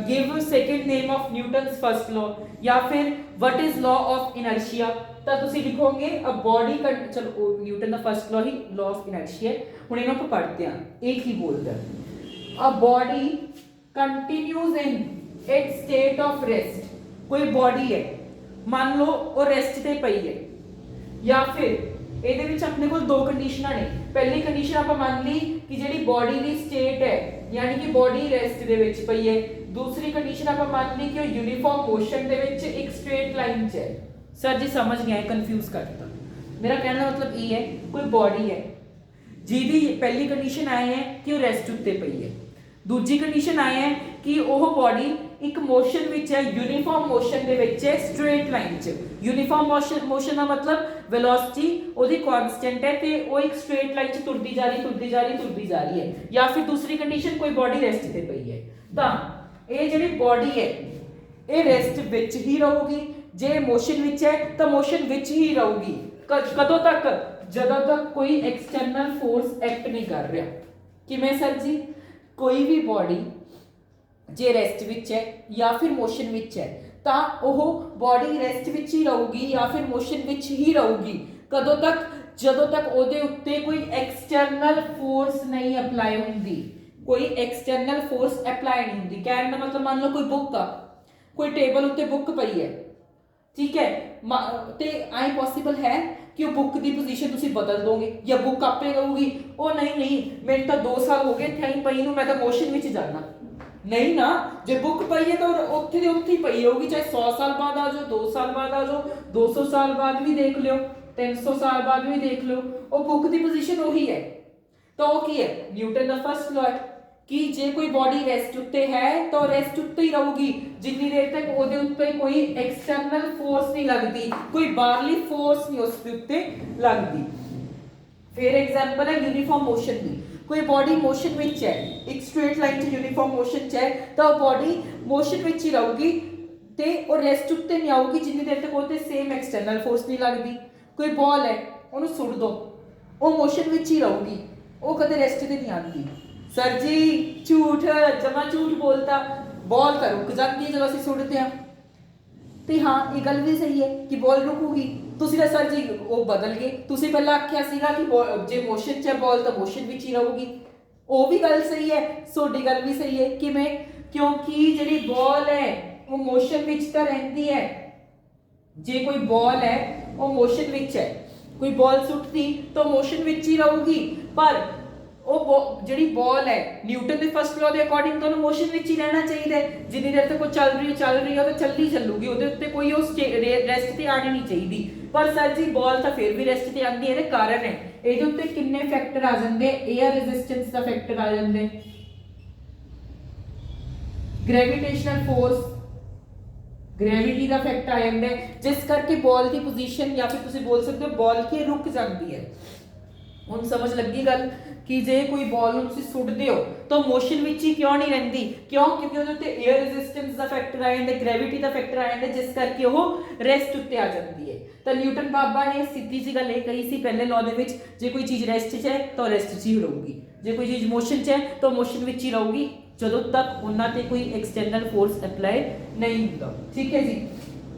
give second name of Newton's first law, ਜਾਂ ਫਿਰ what is law of inertia. ਤਾਂ ਤੁਸੀਂ ਲਿਖੋਗੇ ਅ ਬੋਡੀ, ਚਲੋ ਨਿਊਟਨ ਦਾ ਫਰਸਟ ਲਾਅ ਹੀ ਲਾਅ ਆਫ ਇਨਰਸ਼ੀਆ। ਹੁਣ ਇਹਨੂੰ ਆਪਾਂ ਪੜ੍ਹਦੇ ਹਾਂ, ਇਹ ਕੀ ਬੋਲਦਾ, a body continues in its state of rest. ਕੋਈ ਬੋਡੀ ਹੈ, ਮੰਨ ਲਓ ਉਹ ਰੈਸਟ ਤੇ ਪਈ ਹੈ, ਜਾਂ ਫਿਰ ਇਹਦੇ ਵਿੱਚ ਆਪਣੇ ਕੋਲ ਦੋ ਕੰਡੀਸ਼ਨਾਂ ਨੇ। ਪਹਿਲੀ ਕੰਡੀਸ਼ਨ ਆਪਾਂ ਮੰਨ ਲਈ ਕਿ ਜਿਹੜੀ ਬੋਡੀ ਦੀ ਸਟੇਟ ਹੈ, ਯਾਨੀ ਕਿ ਬੋਡੀ ਰੈਸਟ ਦੇ ਵਿੱਚ ਪਈ ਹੈ। ਦੂਸਰੀ ਕੰਡੀਸ਼ਨ ਆਪਾਂ ਮੰਨ ਲਈ ਕਿ ਉਹ ਯੂਨੀਫਾਰਮ ਮੋਸ਼ਨ ਦੇ ਵਿੱਚ ਇੱਕ ਸਟ੍ਰੇਟ ਲਾਈਨ 'ਚ ਹੈ। ਸਰ ਜੀ ਸਮਝ ਨਹੀਂ ਆਇਆ, ਕਨਫਿਊਜ਼ ਕਰਤਾ। ਮੇਰਾ ਕਹਿਣ ਦਾ ਮਤਲਬ ਇਹ ਹੈ, ਕੋਈ ਬੋਡੀ ਹੈ ਜਿਹਦੀ ਪਹਿਲੀ ਕੰਡੀਸ਼ਨ ਆਈ ਹੈ ਕਿ ਉਹ ਰੈਸਟ ਉੱਤੇ ਪਈ ਹੈ, ਦੂਜੀ ਕੰਡੀਸ਼ਨ ਆਈ ਹੈ ਕਿ ਉਹ ਬੋਡੀ ਇੱਕ ਮੋਸ਼ਨ ਵਿੱਚ ਹੈ, ਯੂਨੀਫਾਰਮ ਮੋਸ਼ਨ ਦੇ ਵਿੱਚ ਹੈ, ਸਟ੍ਰੇਟ ਲਾਈਨ 'ਚ। ਯੂਨੀਫਾਰਮ ਮੋਸ਼ਨ ਦਾ ਮਤਲਬ ਵੈਲੋਸਿਟੀ ਉਹਦੀ ਕਾਂਸਟੈਂਟ ਹੈ ਤੇ ਉਹ ਇੱਕ ਸਟ੍ਰੇਟ ਲਾਈਨ 'ਚ ਤੁਰਦੀ ਜਾ ਰਹੀ ਹੈ। ਜਾਂ ਫਿਰ ਦੂਸਰੀ ਕੰਡੀਸ਼ਨ, ਕੋਈ ਬੋਡੀ ਰੈਸਟ ਤੇ ਪਈ ਹੈ। ਤਾਂ ਇਹ ਜਿਹੜੀ ਬੋਡੀ ਹੈ ਇਹ ਰੈਸਟ ਵਿੱਚ ਹੀ ਰਹੂਗੀ, ਜੇ ਮੋਸ਼ਨ ਵਿੱਚ ਹੈ ਤਾਂ ਮੋਸ਼ਨ ਵਿੱਚ ਹੀ ਰਹੂਗੀ। ਕਦੋਂ ਤੱਕ? ਜਦੋਂ ਤੱਕ ਕੋਈ ਐਕਸਟਰਨਲ ਫੋਰਸ ਐਕਟ ਨਹੀਂ ਕਰ ਰਿਹਾ। ਕਿਵੇਂ ਸਰ ਜੀ? ਕੋਈ ਵੀ ਬੋਡੀ ਜੇ ਰੈਸਟ ਵਿੱਚ ਹੈ ਜਾਂ ਫਿਰ ਮੋਸ਼ਨ ਵਿੱਚ ਹੈ ਤਾਂ ਉਹ ਬੋਡੀ ਰੈਸਟ ਵਿੱਚ ਹੀ ਰਹੂਗੀ ਜਾਂ ਫਿਰ ਮੋਸ਼ਨ ਵਿੱਚ ਹੀ ਰਹੂਗੀ। ਕਦੋਂ ਤੱਕ? ਜਦੋਂ ਤੱਕ ਉਹਦੇ ਉੱਤੇ ਕੋਈ ਐਕਸਟਰਨਲ ਫੋਰਸ ਨਹੀਂ ਅਪਲਾਈ ਹੁੰਦੀ, ਕੋਈ ਐਕਸਟਰਨਲ ਫੋਰਸ ਅਪਲਾਈ ਨਹੀਂ ਹੁੰਦੀ। ਕਹਿਣ ਦਾ ਮਤਲਬ, ਮੰਨ ਲਓ ਕੋਈ ਬੁੱਕ ਆ, ਕੋਈ ਟੇਬਲ ਉੱਤੇ ਬੁੱਕ ਪਈ ਹੈ, ਠੀਕ ਹੈ, ਤੇ ਆਈ ਪੋਸੀਬਲ ਹੈ ਕਿ ਉਹ ਬੁੱਕ ਦੀ ਪੋਜੀਸ਼ਨ ਤੁਸੀਂ ਬਦਲ ਦੋਗੇ ਜਾਂ ਬੁੱਕ ਆਪੇ ਰਹੂਗੀ। ਉਹ ਨਹੀਂ ਮੈਨੂੰ ਤਾਂ 2 ਸਾਲ ਹੋ ਗਏ ਇੱਥੇ ਪਈ ਨੂੰ, ਮੈਂ ਤਾਂ ਮੋਸ਼ਨ ਵਿੱਚ ਜਾਣਾ। ਨਹੀਂ ਨਾ, ਜੇ ਬੁੱਕ ਪਈ ਹੈ ਤਾਂ ਉੱਥੇ ਦੀ ਉੱਥੇ ਹੀ ਪਈ ਰਹੂਗੀ, ਚਾਹੇ 100 ਸਾਲ ਬਾਅਦ ਆ ਜਾਓ, 2 ਸਾਲ ਬਾਅਦ ਆ ਜਾਓ, 200 ਸਾਲ ਬਾਅਦ ਵੀ ਦੇਖ ਲਿਓ, 300 ਸਾਲ ਬਾਅਦ ਵੀ ਦੇਖ ਲਿਓ, ਉਹ ਬੁੱਕ ਦੀ ਪੋਜੀਸ਼ਨ ਉਹੀ ਹੈ। ਤਾਂ ਉਹ ਕੀ ਹੈ? ਨਿਊਟਨ ਦਾ ਫਰਸਟ ਲਾਅ ਹੈ ਕਿ ਜੇ ਕੋਈ ਬੋਡੀ ਰੈਸਟ ਉੱਤੇ ਹੈ ਤਾਂ ਉਹ ਰੈਸਟ ਉੱਤੇ ਹੀ ਰਹੂਗੀ ਜਿੰਨੀ ਦੇਰ ਤੱਕ ਉਹਦੇ ਉੱਤੇ ਕੋਈ ਐਕਸਟਰਨਲ ਫੋਰਸ ਨਹੀਂ ਲੱਗਦੀ, ਕੋਈ ਬਾਹਰਲੀ ਫੋਰਸ ਨਹੀਂ ਉਸ ਦੇ ਉੱਤੇ ਲੱਗਦੀ। ਫਿਰ ਐਗਜ਼ਾਮਪਲ ਹੈ ਯੂਨੀਫਾਰਮ ਮੋਸ਼ਨ ਦੀ। ਕੋਈ ਬੋਡੀ ਮੋਸ਼ਨ ਵਿੱਚ ਹੈ, ਇੱਕ ਸਟ੍ਰੇਟ ਲਾਈਨ 'ਚ ਯੂਨੀਫਾਰਮ ਮੋਸ਼ਨ 'ਚ ਹੈ, ਤਾਂ ਉਹ ਬੋਡੀ ਮੋਸ਼ਨ ਵਿੱਚ ਹੀ ਰਹੂਗੀ ਤੇ ਉਹ ਰੈਸਟ ਉੱਤੇ ਨਹੀਂ ਆਊਗੀ ਜਿੰਨੀ ਦੇਰ ਤੱਕ ਉਹਤੇ ਸੇਮ ਐਕਸਟਰਨਲ ਫੋਰਸ ਨਹੀਂ ਲੱਗਦੀ। ਕੋਈ ਬਾਲ ਹੈ, ਉਹਨੂੰ ਸੁੱਟ ਦੋ, ਉਹ ਮੋਸ਼ਨ ਵਿੱਚ ਹੀ ਰਹੂਗੀ, ਉਹ ਕਦੇ ਰੈਸਟ ਤੇ ਨਹੀਂ ਆਉਂਦੀ। ਸਰ ਜੀ ਝੂਠ, ਜਮਾ ਝੂਠ ਬੋਲਤਾ। ਬਾਲ ਤਾਂ ਰੁਕ ਜਾਂਦੀ ਹੈ ਜਦੋਂ ਅਸੀਂ ਸੁੱਟਦੇ ਹਾਂ। ਤੇ ਹਾਂ, ਇਹ ਗੱਲ ਵੀ ਸਹੀ ਹੈ ਕਿ ਬਾਲ ਰੁਕੂਗੀ। ਤੁਸੀਂ ਤਾਂ ਸਰ ਜੀ ਉਹ ਬਦਲ ਗਏ, ਤੁਸੀਂ ਪਹਿਲਾਂ ਆਖਿਆ ਸੀਗਾ ਕਿ ਜੇ ਮੋਸ਼ਨ 'ਚ ਹੈ ਬਾਲ ਤਾਂ ਮੋਸ਼ਨ ਵਿੱਚ ਹੀ ਰਹੂਗੀ। ਉਹ ਵੀ ਗੱਲ ਸਹੀ ਹੈ, ਤੁਹਾਡੀ ਗੱਲ ਵੀ ਸਹੀ ਹੈ। ਕਿਵੇਂ? ਕਿਉਂਕਿ ਜਿਹੜੀ ਬਾਲ ਹੈ ਉਹ ਮੋਸ਼ਨ ਵਿੱਚ ਤਾਂ ਰਹਿੰਦੀ ਹੈ। ਜੇ ਕੋਈ ਬਾਲ ਹੈ ਉਹ ਮੋਸ਼ਨ ਵਿੱਚ ਹੈ, ਕੋਈ ਬਾਲ ਸੁੱਟਦੀ ਤਾਂ ਮੋਸ਼ਨ ਵਿੱਚ ਹੀ ਰਹੂਗੀ। ਪਰ ਉਹ ਜਿਹੜੀ ਬਾਲ ਹੈ ਨਿਊਟਨ ਦੇ ਫਰਸਟ ਲਾਅ ਦੇ ਅਕੋਰਡਿੰਗ ਤਾਂ ਉਹਨੂੰ ਮੋਸ਼ਨ ਵਿੱਚ ਹੀ ਰਹਿਣਾ ਚਾਹੀਦਾ ਹੈ। ਜਿੰਨੀ ਦੇਰ ਤੱਕ ਉਹ ਚੱਲ ਰਹੀ ਹੈ ਉਹ ਤਾਂ ਚੱਲੂਗੀ, ਉਹਦੇ ਉੱਤੇ ਕੋਈ ਉਹ ਰੈਸਟ ਤੇ ਆਣੀ ਨਹੀਂ ਚਾਹੀਦੀ। ਪਰ ਸਰ ਜੀ ਬਾਲ ਤਾਂ ਫਿਰ ਵੀ ਰੈਸਟ ਤੇ ਆਉਂਦੀ ਹੈ। ਇਹਦੇ ਕਾਰਨ ਹੈ, ਇਹਦੇ ਉੱਤੇ ਕਿੰਨੇ ਫੈਕਟਰ ਆ ਜਾਂਦੇ? 에ਅਰ ਰੈਜ਼ਿਸਟੈਂਸ ਦਾ ਫੈਕਟਰ ਆ ਜਾਂਦੇ, ਗ੍ਰੈਵਿਟੇਸ਼ਨਲ ਫੋਰਸ, ਗ੍ਰੈਵਿਟੀ ਦਾ ਫੈਕਟ ਆ ਜਾਂਦਾ, ਜਿਸ ਕਰਕੇ ਬਾਲ ਦੀ ਪੋਜੀਸ਼ਨ ਜਾਂ ਫਿਰ ਤੁਸੀਂ ਬੋਲ ਸਕਦੇ ਹੋ ਬਾਲ ਕੀ ਰੁਕ ਜਾਂਦੀ ਹੈ। ਹੁਣ ਸਮਝ ਲੱਗੀ ਗੱਲ ਕਿ ਜੇ ਕੋਈ ਬਾਲ ਨੂੰ ਤੁਸੀਂ ਸੁੱਟਦੇ ਹੋ ਤਾਂ ਮੋਸ਼ਨ ਵਿੱਚ ਹੀ ਕਿਉਂ ਨਹੀਂ ਰਹਿੰਦੀ? ਕਿਉਂ? ਕਿਉਂਕਿ ਉਹਦੇ ਉੱਤੇ 에ਅਰ ਰੈਜ਼ਿਸਟੈਂਸ ਦਾ ਫੈਕਟਰ ਆ ਜਾਂਦਾ, ਗ੍ਰੈਵਿਟੀ ਦਾ ਫੈਕਟਰ ਆ ਜਾਂਦਾ, ਜਿਸ ਕਰਕੇ ਉਹ ਰੈਸਟ ਉੱਤੇ ਆ ਜਾਂਦੀ ਹੈ। ਤਾਂ ਨਿਊਟਨ ਬਾਬਾ ਨੇ ਸਿੱਧੀ ਜਿਹੀ ਗੱਲ ਇਹ ਕਹੀ ਸੀ ਪਹਿਲੇ ਲਾਅ ਦੇ ਵਿੱਚ, ਜੇ ਕੋਈ ਚੀਜ਼ ਰੈਸਟ 'ਚ ਹੈ ਤਾਂ ਰੈਸਟ 'ਚ ਹੀ ਰਹੂਗੀ, ਜੇ ਕੋਈ ਚੀਜ਼ ਮੋਸ਼ਨ 'ਚ ਹੈ ਤਾਂ ਮੋਸ਼ਨ ਵਿੱਚ ਹੀ ਰਹੂਗੀ, ਜਦੋਂ ਤੱਕ ਉਹਨਾਂ ਤੇ ਕੋਈ ਐਕਸਟਰਨਲ ਫੋਰਸ ਅਪਲਾਈ ਨਹੀਂ ਹੁੰਦਾ। ਠੀਕ ਹੈ ਜੀ।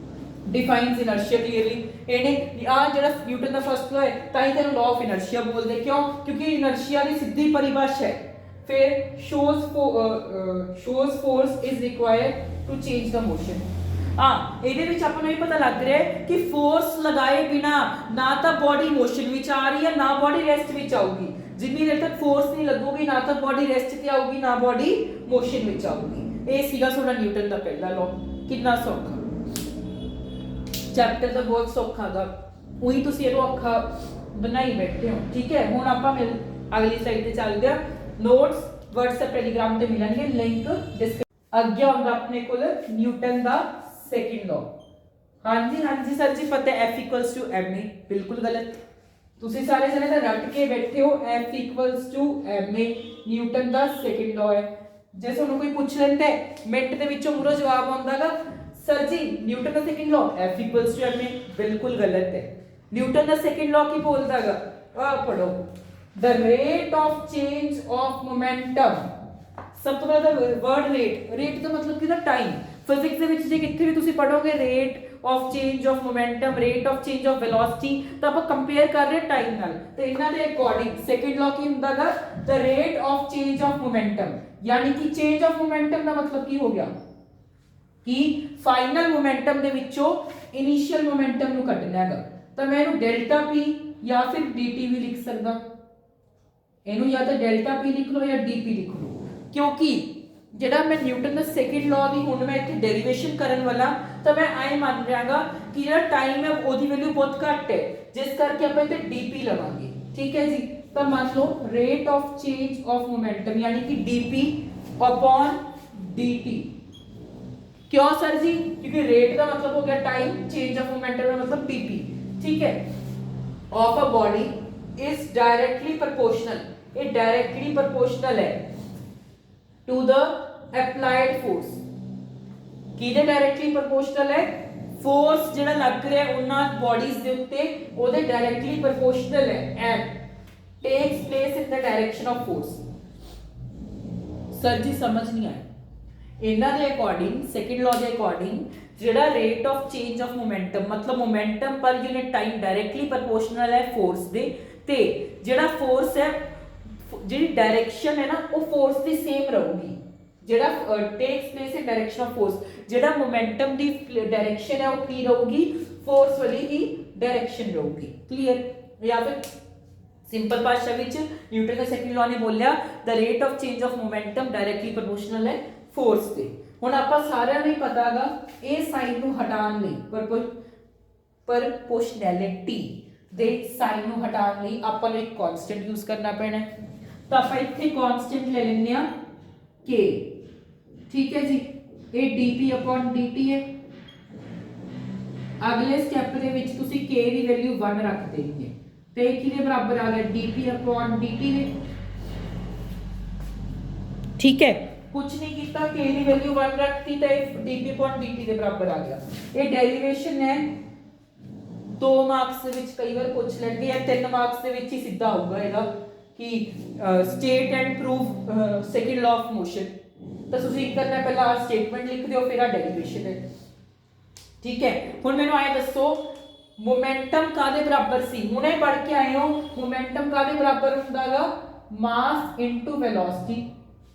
Defines inertia clearly. ਇਹਨੇ ਆ ਜਿਹੜਾ ਨਿਊਟਨ ਦਾ ਫਰਸਟ ਲਾਅ ਹੈ ਤਾਂ ਹੀ ਤੈਨੂੰ ਲਾਅ ਆਫ ਇਨਰਸ਼ੀਆ ਬੋਲਦੇ। ਕਿਉਂ? ਕਿਉਂਕਿ ਇਨਰਸ਼ੀਆ ਦੀ ਸਿੱਧੀ ਪਰਿਭਾਸ਼ਾ ਹੈ। ਫਿਰ shows force is required to change the motion। ਇਹਦੇ ਵਿੱਚ ਆਪਾਂ ਨੂੰ ਇਹ ਪਤਾ ਲੱਗ ਰਿਹਾ ਹੈ ਕਿ ਫੋਰਸ ਲਗਾਏ ਬਿਨਾ ਨਾ ਤਾਂ ਬੋਡੀ ਮੋਸ਼ਨ ਵਿੱਚ ਆ ਰਹੀ ਹੈ ਨਾ ਬੋਡੀ ਰੈਸਟ ਵਿੱਚ ਆਊਗੀ। ਜਿੰਨੀ ਦੇਰ ਤੱਕ ਫੋਰਸ ਨਹੀਂ ਲੱਗੂਗੀ ਨਾ ਤਾਂ ਬੋਡੀ ਰੈਸਟ ਤੇ ਆਊਗੀ ਨਾ ਬੋਡੀ ਮੋਸ਼ਨ ਵਿੱਚ ਆਊਗੀ। ਇਹ ਸੀਗਾ ਤੁਹਾਡਾ ਨਿਊਟਨ ਦਾ ਪਹਿਲਾ ਲਾਅ। ਕਿੰਨਾ ਸੌਖਾ ਚੈਪਟਰ ਤਾਂ ਬਹੁਤ ਸੌਖਾ ਗਾ, ਉਹੀ ਤੁਸੀਂ ਇਹਨੂੰ ਅੱਖਾਂ ਬਣਾਈ ਬੈਠੇ ਹੋ। ਠੀਕ ਹੈ, ਹੁਣ ਆਪਾਂ ਅਗਲੀ ਸਲਾਈਡ ਤੇ ਚੱਲਦੇ ਹਾਂ। ਨੋਟਸ WhatsApp ਟੈਲੀਗ੍ਰਾਮ ਤੇ ਮਿਲਣਗੇ, ਲਿੰਕ ਅੱਗੇ ਆਉਂਦਾ ਆਪਣੇ ਕੋਲ ਨਿਊਟਨ ਦਾ ਸੈਕਿੰਡ ਲਾਅ। ਹਾਂਜੀ ਸਰ ਜੀ ਪਤਾ ਹੈ F = ma। ਬਿਲਕੁਲ ਗਲਤ, ਤੁਸੀਂ ਸਾਰੇ ਜਣੇ ਤਾਂ ਰੱਟ ਕੇ ਬੈਠੇ ਹੋ। F = ma ਨਿਊਟਨ ਦਾ ਸੈਕਿੰਡ ਲਾਅ ਹੈ। ਜੇ ਤੁਹਾਨੂੰ ਕੋਈ ਪੁੱਛ ਲੈਂਦਾ ਮਿੰਟ ਦੇ ਵਿੱਚੋਂ ਮੂਰੋ ਜਵਾਬ ਆਉਂਦਾਗਾ सर जी न्यूटन का सेकंड लॉ F = ma। बिल्कुल गलत है। न्यूटन का सेकंड लॉ की बोलता है, पढ़ो the rate of change of momentum. सब तो पहले वर्ड रेट, रेट का मतलब कि टाइम। फिजिक्स ਦੇ ਵਿੱਚ ਜੇ ਕਿੱਥੇ ਵੀ ਤੁਸੀਂ ਪੜੋਗੇ rate of change of momentum, rate of change of velocity, ਤਾਂ ਆਪਾਂ ਕੰਪੇਅਰ ਕਰ ਰਹੇ ਟਾਈਮ ਨਾਲ। ਤੇ ਇਹਨਾਂ ਦੇ ਅਕੋਰਡਿੰਗ ਸੈਕੰਡ ਲਾਅ ਕੀ ਹੁੰਦਾਗਾ, the rate of change of momentum, ਯਾਨੀ ਕਿ ਚੇਂਜ ਆਫ ਮੋਮੈਂਟਮ ਦਾ ਮਤਲਬ ਕੀ ਹੋ ਗਿਆ ਕਿ ਫਾਈਨਲ ਮੋਮੈਂਟਮ ਦੇ ਵਿੱਚੋਂ ਇਨੀਸ਼ੀਅਲ ਮੋਮੈਂਟਮ ਨੂੰ ਕੱਢਣਾ ਹੈਗਾ। ਤਾਂ ਮੈਂ ਇਹਨੂੰ ਡੈਲਟਾ ਪੀ ਜਾਂ ਫਿਰ dt ਵੀ ਲਿਖ ਸਕਦਾ, ਇਹਨੂੰ ਜਾਂ ਤਾਂ ਡੈਲਟਾ ਪੀ ਲਿਖ ਲਓ ਜਾਂ dt ਲਿਖ ਲਓ, क्योंकि ਜਿਹੜਾ ਮੈਂ ਨਿਊਟਨ ਦਾ ਸੈਕੰਡ ਲਾਅ ਦੀ ਹੁਣ ਮੈਂ ਇੱਥੇ ਡੈਰੀਵੇਸ਼ਨ ਕਰਨ ਵਾਲਾ, ਤਾਂ ਮੈਂ ਐ ਮੰਨ ਰਿਹਾਗਾ ਕਿ ਜਿਹੜਾ ਟਾਈਮ ਹੈ ਉਹਦੀ ਵੈਲਿਊ ਬਹੁਤ ਘੱਟ ਹੈ, ਜਿਸ ਕਰਕੇ ਆਪਾਂ ਇੱਥੇ dp ਲਵਾਂਗੇ। ਠੀਕ ਹੈ ਜੀ, ਤਾਂ ਮੰਨ ਲਓ rate of change of momentum ਯਾਨੀ ਕਿ dp upon dt। क्यों सर जी, क्योंकि रेट का मतलब हो गया टाइम, चेंज ऑफ मोमेंटम का मतलब pp। ठीक है, of a body is directly proportional, ये डायरेक्टली प्रोपोर्शनल है टू द अप्लाइड फोर्स। किदे डायरेक्टली प्रोपोर्शनल है, फोर्स जेड़ा लग रहा है उन्हां बॉडीज दे उत्ते ओदे डायरेक्टली प्रोपोर्शनल है and takes place in the direction of force. Sir ji समझ नहीं आया, ਇਹਨਾਂ ਦੇ ਅਕੋਰਡਿੰਗ ਸੈਕੰਡ ਲਾਅ ਦੇ ਅਕੋਰਡਿੰਗ ਜਿਹੜਾ rate of change of momentum ਮਤਲਬ momentum per unit time directly proportional ਹੈ ਫੋਰਸ ਦੇ, ਤੇ ਜਿਹੜਾ ਫੋਰਸ ਹੈ ਜਿਹੜੀ ਡਾਇਰੈਕਸ਼ਨ ਹੈ ਨਾ ਉਹ ਫੋਰਸ ਦੀ ਸੇਮ ਰਹੂਗੀ। ਜਿਹੜਾ takes place in direction of force, ਜਿਹੜਾ ਮੋਮੈਂਟਮ ਦੀ ਡਾਇਰੈਕਸ਼ਨ ਹੈ ਉਹ ਕੀ ਰਹੂਗੀ, ਫੋਰਸ ਵਾਲੀ ਹੀ ਡਾਇਰੈਕਸ਼ਨ ਰਹੂਗੀ। ਕਲੀਅਰ? ਜਾਂ ਫਿਰ ਸਿੰਪਲ ਭਾਸ਼ਾ ਵਿੱਚ ਨਿਊਟਨ ਦਾ ਸੈਕੰਡ ਲਾਅ ਨੇ ਬੋਲਿਆ ਦ rate of change of momentum directly proportional ਹੈ फोर्स पे। हुण आपां सारिਆਂ ਨੂੰ ਪਤਾ ਹੈਗਾ ਇਹ ਸਾਈਨ ਨੂੰ ਹਟਾਉਣ ਲਈ ਪ੍ਰਪੋਰਸ਼ਨੈਲਿਟੀ ਦੇ ਸਾਈਨ ਨੂੰ ਹਟਾਉਣ ਲਈ ਆਪਾਂ ਨੂੰ ਇੱਕ ਕਾਂਸਟੈਂਟ ਯੂਜ਼ ਕਰਨਾ ਪੈਣਾ, ਤਾਂ ਆਪਾਂ ਇੱਥੇ ਕਾਂਸਟੈਂਟ ਲੈ ਲੈਂਦੇ ਆ k। ਠੀਕ ਹੈ ਜੀ, ਇਹ dp/dt ਹੈ। ਅਗਲੇ ਸਟੈਪ ਦੇ ਵਿੱਚ ਤੁਸੀਂ k ਦੀ ਵੈਲਿਊ 1 ਰੱਖ ਦੇਣੀ ਹੈ, ਤੇ ਇਹ ਕਿਹਦੇ ਬਰਾਬਰ ਆ ਗਿਆ dp/dt ਦੇ। ਠੀਕ ਹੈ, कुछ नहीं किया, k की वैल्यू 1 रखती तो dp/dt के बराबर आ गया। ये डेरिवेशन है 2 मार्क्स ਦੇ ਵਿੱਚ ਕਈ ਵਾਰ ਪੁੱਛ ਲੈਣਗੇ ਜਾਂ 3 ਮਾਰਕਸ ਦੇ ਵਿੱਚ ਹੀ ਸਿੱਧਾ ਆਊਗਾ ਇਹਦਾ ਕਿ state and prove second law of motion. ਤਾਂ ਤੁਸੀਂ ਕੀ ਕਰਨਾ, ਪਹਿਲਾਂ ਸਟੇਟਮੈਂਟ ਲਿਖ ਦਿਓ ਫਿਰ ਆ ਡੈਰੀਵੇਸ਼ਨ ਹੈ। ਠੀਕ ਹੈ, ਹੁਣ ਮੈਨੂੰ ਆਏ ਦੱਸੋ ਮੋਮੈਂਟਮ ਕਾਦੇ ਬਰਾਬਰ ਸੀ, ਹੁਣੇ ਪੜ੍ਹ ਕੇ ਆਏ ਹੋ ਮੋਮੈਂਟਮ ਕਾਦੇ ਬਰਾਬਰ ਹੁੰਦਾਗਾ, ਮਾਸ ਇਨਟੂ ਵੈਲੋਸਿਟੀ।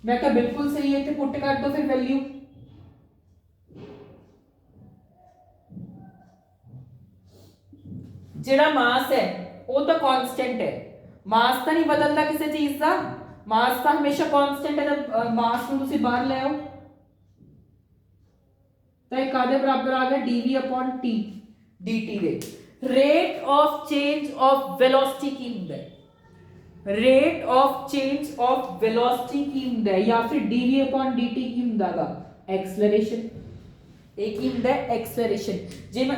मैं क्या बिल्कुल सही है, पुट कर दो फिर वैल्यू। जेड़ा मास है वो तो कांस्टेंट है, मास तो नहीं बदलता किसी चीज का, मास तो हमेशा कांस्टेंट है। जब मास ਨੂੰ ਤੁਸੀਂ ਬਾਹਰ ਲੈ ਆਓ ਤਾਂ ਇਹ ਕਾਦੇ ਬਰਾਬਰ ਆ ਗਿਆ dv/t dt ਦੇ। Rate of change of velocity ਕੀ ਹੁੰਦਾ ਹੈ, rate of change of velocity की ਹੁੰਦਾ ਹੈ ਜਾਂ ਫਿਰ dv/dt ਕੀ ਹੁੰਦਾਗਾ, एक्सेलरेशन। ਇਹ ਕੀ ਹੁੰਦਾ ਹੈ, एक्सेलरेशन। ਜੇ ਮੈਂ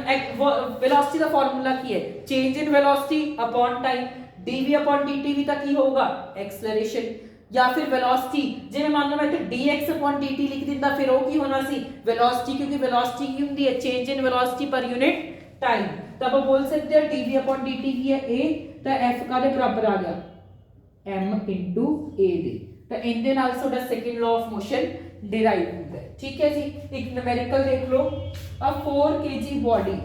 वेलोसिटी ਦਾ ਫਾਰਮੂਲਾ ਕੀ ਹੈ, change in velocity upon time, dv/dt ਵੀ ਤਾਂ ਕੀ ਹੋਊਗਾ, एक्सेलरेशन। ਜਾਂ ਫਿਰ वेलोसिटी ਜੇ ਮੈਂ ਮੰਨ ਲਵਾਂ ਇੱਥੇ dx/dt ਲਿਖ ਦਿੰਦਾ ਫਿਰ ਉਹ ਕੀ ਹੋਣਾ ਸੀ, वेलोसिटी, क्योंकि वेलोसिटी ਕੀ ਹੁੰਦੀ ਹੈ, चेंज इन वेलोसिटी पर यूनिट टाइम। ਤਾਂ ਆਪਾਂ ਬੋਲ ਸਕਦੇ ਹਾਂ dv/dt ਕੀ ਹੈ, a, ਤਾਂ f ਕਾਦੇ ਬਰਾਬਰ ਆ ਗਿਆ, m into a ਦੇ। ਤਾਂ ਇਹਦੇ ਨਾਲ ਤੁਹਾਡਾ ਸੈਕੰਡ ਲਾਅ ਆਫ ਮੋਸ਼ਨ ਡਿਰਾਈਵ ਹੁੰਦਾ ਹੈ। ਠੀਕ ਹੈ ਜੀ, ਇੱਕ ਨਿਊਮੈਰੀਕਲ ਦੇਖ ਲਓ, ਆ 4 kg ਬੋਡੀ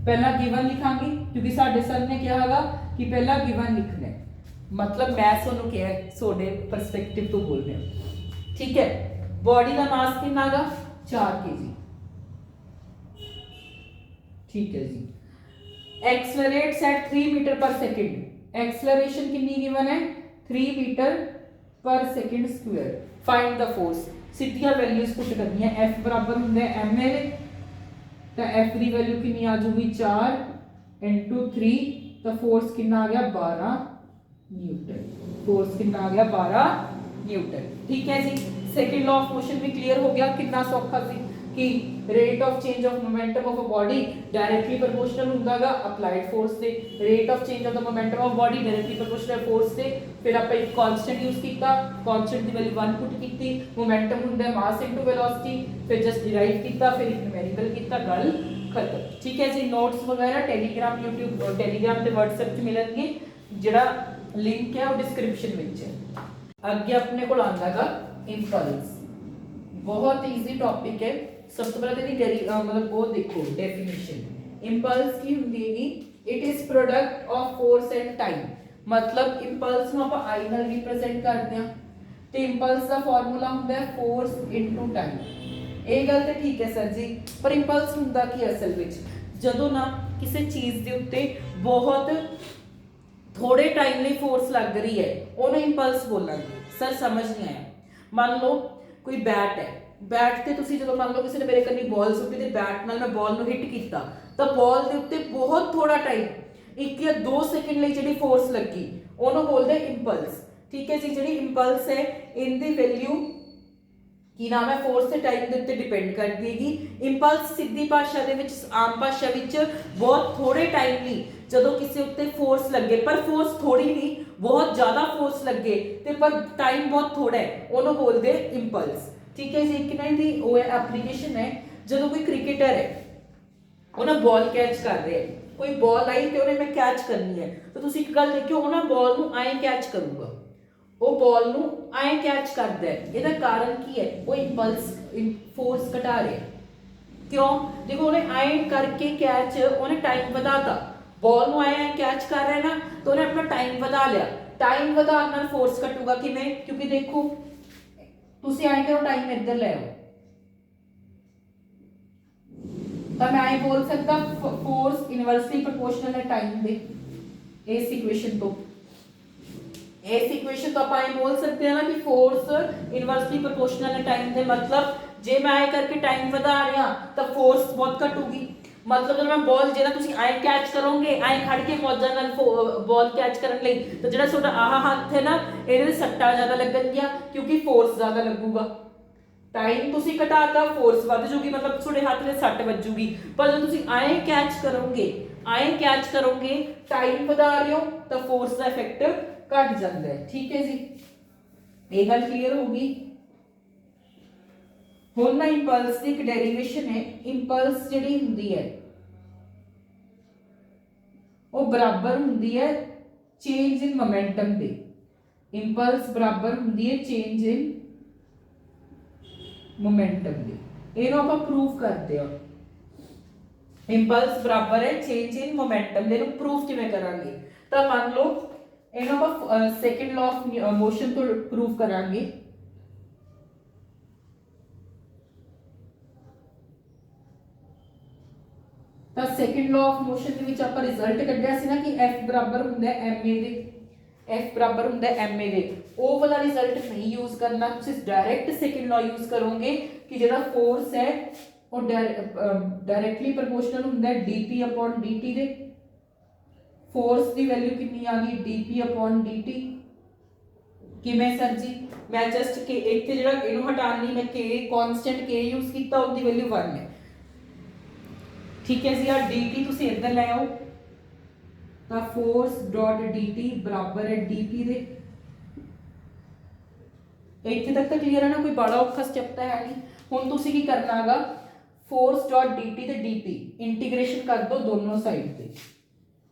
ਪਹਿਲਾਂ ਗਿਵਨ ਲਿਖਾਂਗੇ ਕਿਉਂਕਿ ਸਾਡੇ ਸਰ ਨੇ ਕਿਹਾ ਹੈਗਾ ਕਿ ਪਹਿਲਾਂ ਗਿਵਨ ਲਿਖਣਾ ਹੈ, मतलब मैं ਤੁਹਾਨੂੰ ਕਿਹਾ ਤੁਹਾਡੇ ਪਰਸਪੈਕਟਿਵ ਤੋਂ ਬੋਲ ਰਿਹਾ। ਠੀਕ ਹੈ, ਬੋਡੀ ਦਾ ਮਾਸ ਕਿੰਨਾ ਹੈਗਾ, 4 kg। ਠੀਕ ਹੈ ਜੀ, accelerates at 3 metre per second. Acceleration कितनी गिवन है, 3 metre per second square. Find the force, सीधियां वैल्यूज पुट करनी है। F बराबर हुंदा है ma दे, तो F दी वैल्यू कितनी आ जाऊगी 4 * 3, तो फोर्स कितना आ गया 12 न्यूटन। फोर्स कितना आ गया 12 न्यूटन। ठीक है जी, सेकंड लॉ ऑफ मोशन भी क्लियर हो गया। कितना सौखा सी कि rate of change of momentum of a body directly proportional ਹੁੰਦਾਗਾ ਅਪਲਾਈਡ ਫੋਰਸ ਦੇ, rate of change of the momentum of body directly proportional force ਦੇ। ਫਿਰ ਆਪਾਂ ਇੱਕ ਕਾਂਸਟੈਂਟ ਯੂਜ਼ ਕੀਤਾ, ਕਾਂਸਟੈਂਟ ਦੀ ਵੈਲਿਊ 1 ਪੁੱਟ ਕੀਤੀ, ਮੋਮੈਂਟਮ ਹੁੰਦਾ ਮਾਸ ਇਨਟੂ ਵੈਲੋਸਿਟੀ, ਫਿਰ ਜਸਟ ਡਿਰਾਈਵ ਕੀਤਾ, ਫਿਰ ਇੱਕ ਨਿਊਮੈਰੀਕਲ ਕੀਤਾ, ਗੱਲ ਖਤਮ। ਠੀਕ ਹੈ ਜੀ, ਨੋਟਸ ਵਗੈਰਾ ਟੈਲੀਗ੍ਰਾਮ YouTube ਟੈਲੀਗ੍ਰਾਮ ਤੇ WhatsApp 'ਚ ਮਿਲਣਗੇ। ਜਿਹੜਾ लिंक है वो डिस्क्रिप्शन में है। अगे अपने को आंदा गा इंपल्स, बहुत ईजी टॉपिक है। सब तो पहले मतलब वो देखो डेफिनेशन। इंपल्स की हुंदी है it is product of force and time. मतलब इंपल्स ਨੂੰ ਆਪਾਂ आई ਨਾਲ रिप्रेजेंट करते हैं ਤੇ इंपल्स ਦਾ ਫਾਰਮੂਲਾ ਹੁੰਦਾ ਹੈ फोर्स इनटू टाइम। ਇਹ ਗੱਲ ਤੇ ਠੀਕ ਹੈ ਸਰ ਜੀ, ਪਰ इंपल्स ਹੁੰਦਾ ਕੀ ਅਸਲ ਵਿੱਚ, ਜਦੋਂ ਨਾ ਕਿਸੇ ਚੀਜ਼ ਦੇ ਉੱਤੇ ਬਹੁਤ ਥੋੜੇ ਟਾਈਮ ਲਈ ਫੋਰਸ ਲੱਗ ਰਹੀ ਹੈ ਉਹਨੂੰ ਇੰਪਲਸ ਬੋਲਾਂਗੇ। ਸਰ ਸਮਝ ਨਹੀਂ ਆਇਆ। ਮੰਨ ਲਓ ਕੋਈ ਬੈਟ ਹੈ, ਬੈਟ ਤੇ ਤੁਸੀਂ ਜਦੋਂ ਮੰਨ ਲਓ ਕਿਸੇ ਨੇ ਮੇਰੇ ਕੰਨੀ ਬਾਲ ਸੁੱਟੀ ਤੇ ਬੈਟ ਨਾਲ ਮੈਂ ਬਾਲ ਨੂੰ ਹਿੱਟ ਕੀਤਾ ਤਾਂ ਬਾਲ ਦੇ ਉੱਤੇ ਬਹੁਤ ਥੋੜਾ ਟਾਈਮ 1 ਜਾਂ 2 ਸੈਕਿੰਡ ਲਈ ਜਿਹੜੀ ਫੋਰਸ ਲੱਗੀ ਉਹਨੂੰ ਬੋਲਦੇ ਇੰਪਲਸ। ਠੀਕ ਹੈ ਜੀ, ਜਿਹੜੀ ਇੰਪਲਸ ਹੈ ਇਹਦੀ ਵੈਲਿਊ ਕੀ ਨਾਮ ਹੈ ਫੋਰਸ ਤੇ ਟਾਈਮ ਦੇ ਉੱਤੇ ਡਿਪੈਂਡ ਕਰਦੀ ਹੈਗੀ। ਇੰਪਲਸ ਸਿੱਧੀ ਭਾਸ਼ਾ ਦੇ ਵਿੱਚ, ਆਮ ਭਾਸ਼ਾ ਵਿੱਚ ਬਹੁਤ ਥੋੜੇ ਟਾਈਮ ਲਈ ਜਦੋਂ ਕਿਸੇ ਉੱਤੇ ਫੋਰਸ ਲੱਗੇ, ਪਰ ਫੋਰਸ ਥੋੜੀ ਨਹੀਂ ਬਹੁਤ ਜ਼ਿਆਦਾ ਫੋਰਸ ਲੱਗੇ ਤੇ ਪਰ ਟਾਈਮ ਬਹੁਤ ਥੋੜਾ ਹੈ, ਉਹਨੂੰ ਬੋਲਦੇ ਇੰਪਲਸ। ਠੀਕ ਹੈ ਜੀ, ਇੱਕ ਨਾ ਦੀ ਉਹ ਹੈ ਐਪਲੀਕੇਸ਼ਨ ਹੈ, ਜਦੋਂ ਕੋਈ ਕ੍ਰਿਕਟਰ ਹੈ ਉਹ ਨਾ ਬਾਲ ਕੈਚ ਕਰ ਰਿਹਾ ਹੈ, ਕੋਈ ਬਾਲ ਆਈ ਤੇ ਉਹਨੇ ਮੈਂ ਕੈਚ ਕਰਨੀ ਹੈ ਤਾਂ ਤੁਸੀਂ ਇੱਕ ਗੱਲ ਦੇਖਿਓ ਉਹ ਨਾ ਬਾਲ ਨੂੰ ਐਂ ਕੈਚ ਕਰੂਗਾ, ਉਹ ਬਾਲ ਨੂੰ ਐਂ ਕੈਚ ਕਰਦਾ ਹੈ। ਇਹਦਾ ਕਾਰਨ ਕੀ ਹੈ, ਉਹ ਇੰਪਲਸ ਫੋਰਸ ਘਟਾ ਰਿਹਾ। ਕਿਉਂ? ਦੇਖੋ ਉਹਨੇ ਐਂ ਕਰਕੇ ਕੈਚ, ਉਹਨੇ ਟਾਈਮ ਵਧਾਤਾ, ਬਾਲ ਨੂੰ ਐਂ ਕੈਚ ਕਰ ਰਿਹਾ ਨਾ ਤਾਂ ਉਹਨੇ ਆਪਣਾ ਟਾਈਮ ਵਧਾ ਲਿਆ। ਟਾਈਮ ਵਧਾਉਣ ਨਾਲ ਫੋਰਸ ਘਟੂਗਾ ਕਿਵੇਂ? ਕਿਉਂਕਿ ਦੇਖੋ ਤੁਸੀਂ ਐਂ ਕਰੋ ਟਾਈਮ ਇੱਧਰ ਲੈ ਆਓ ਤਾਂ ਮੈਂ ਐਂ ਬੋਲ ਸਕਦਾ ਫੋਰਸ ਇਨਵਰਸਲੀ ਪ੍ਰੋਪੋਰਸ਼ਨਲ ਹੈ ਟਾਈਮ ਦੇ। ਇਸ ਇਕੁਏਸ਼ਨ ਤੋਂ ਆਪਾਂ ਇਹ बोल सकते हैं ना कि फोर्स इनवर्सली प्रोपोर्शनल है टाइम के। मतलब जे मैं ऐ करके टाइम ਵਧਾ ਰਿਹਾ ਤਾਂ फोर्स बहुत घटूगी। मतलब जब मैं बॉल ਜਿਹੜਾ ਤੁਸੀਂ ਐ ਕੈਚ ਕਰੋਗੇ, ਐ ਖੜ ਕੇ ਮੌਜਾਂ ਨਾਲ ਬॉल ਕੈਚ ਕਰਨ ਲਈ ਤਾਂ ਜਿਹੜਾ ਤੁਹਾਡਾ ਆਹ ਹੱਥ ਹੈ ਨਾ ਇਹਦੇ ਤੇ ਸੱਟਾਂ ਜ਼ਿਆਦਾ ਲੱਗਣਗੀਆਂ ਕਿਉਂਕਿ ਫੋਰਸ ਜ਼ਿਆਦਾ ਲੱਗੂਗਾ। ਟਾਈਮ ਤੁਸੀਂ ਘਟਾਤਾ ਫੋਰਸ ਵੱਧ ਜੂਗੀ, ਮਤਲਬ ਤੁਹਾਡੇ ਹੱਥ ਤੇ ਸੱਟ ਵੱਜੂਗੀ। ਪਰ ਜਦੋਂ ਤੁਸੀਂ ਐ ਕੈਚ ਕਰੋਗੇ ਟਾਈਮ ਵਧਾ ਰਹੇ ਹੋ ਤਾਂ ਫੋਰਸ ਦਾ ਇਫੈਕਟ ਘਟ ਜਾਂਦਾ ਹੈ। ਠੀਕ ਹੈ ਜੀ, ਇਹ ਗੱਲ ਕਲੀਅਰ ਹੋਗੀ। ਹੁਣ ਨਾ ਇੰਪਲਸ ਦੀ ਇੱਕ ਡੈਰੀਵੇਸ਼ਨ ਹੈ। ਇੰਪਲਸ ਜਿਹੜੀ ਹੁੰਦੀ ਹੈ ਉਹ ਬਰਾਬਰ ਹੁੰਦੀ ਹੈ ਚੇਂਜ ਇਨ ਮੋਮੈਂਟਮ ਦੇ। ਇੰਪਲਸ ਬਰਾਬਰ ਹੁੰਦੀ ਹੈ ਚੇਂਜ ਇਨ ਮੋਮੈਂਟਮ ਦੇ। ਇਹਨੂੰ ਆਪਾਂ ਪ੍ਰੂਫ ਕਰਦੇ ਹਾਂ। ਇੰਪਲਸ ਬਰਾਬਰ ਹੈ ਚੇਂਜ ਇਨ ਮੋਮੈਂਟਮ ਦੇ। ਇਹਨੂੰ ਪ੍ਰੂਫ ਕਿਵੇਂ ਕਰਾਂਗੇ? ਤਾਂ ਮੰਨ ਲਓ ਇਹਨੂੰ ਆਪਾਂ ਸੈਕੰਡ ਲਾਅ ਆਫ ਮੋਸ਼ਨ ਤੋਂ ਪ੍ਰੂਫ ਕਰਾਂਗੇ। ਤਾਂ ਸੈਕੰਡ ਲਾਅ ਆਫ ਮੋਸ਼ਨ ਦੇ ਵਿੱਚ ਆਪਾਂ ਰਿਜ਼ਲਟ ਕੱਢਿਆ ਸੀ ਨਾ ਕਿ F ਬਰਾਬਰ ਹੁੰਦਾ ਹੈ ma ਦੇ। F ਬਰਾਬਰ ਹੁੰਦਾ ਹੈ ma ਦੇ। ਉਹ ਵਾਲਾ ਰਿਜ਼ਲਟ ਨਹੀਂ ਯੂਜ਼ ਕਰਨਾ, ਤੁਸੀਂ ਡਾਇਰੈਕਟ ਸੈਕੰਡ ਲਾਅ ਯੂਜ਼ ਕਰੋਗੇ ਕਿ ਜਿਹੜਾ ਫੋਰਸ ਹੈ ਉਹ ਡਾਇਰੈਕਟਲੀ ਪ੍ਰੋਪੋਰਸ਼ਨਲ ਹੁੰਦਾ ਹੈ dp/dt ਦੇ। फोर्स की वैल्यू कितनी आ गई dp/dt। किवें सर जी? मैं जस्ट के इत्थे जेड़ा इनु हटान लई मैं k कांस्टेंट k यूज कीता, उनकी वैल्यू 1 है। ठीक है जी, आ dt तुसी इधर ले आओ ता फोर्स डॉट dt बराबर है dp दे। इत्थे तक तो क्लियर है ना, कोई बड़ा औखा स्टेप तो है नहीं। हुण तुसी की करना हैगा, फोर्स डॉट dt ते dp इंटीग्रेशन कर दो दोनों साइड पे।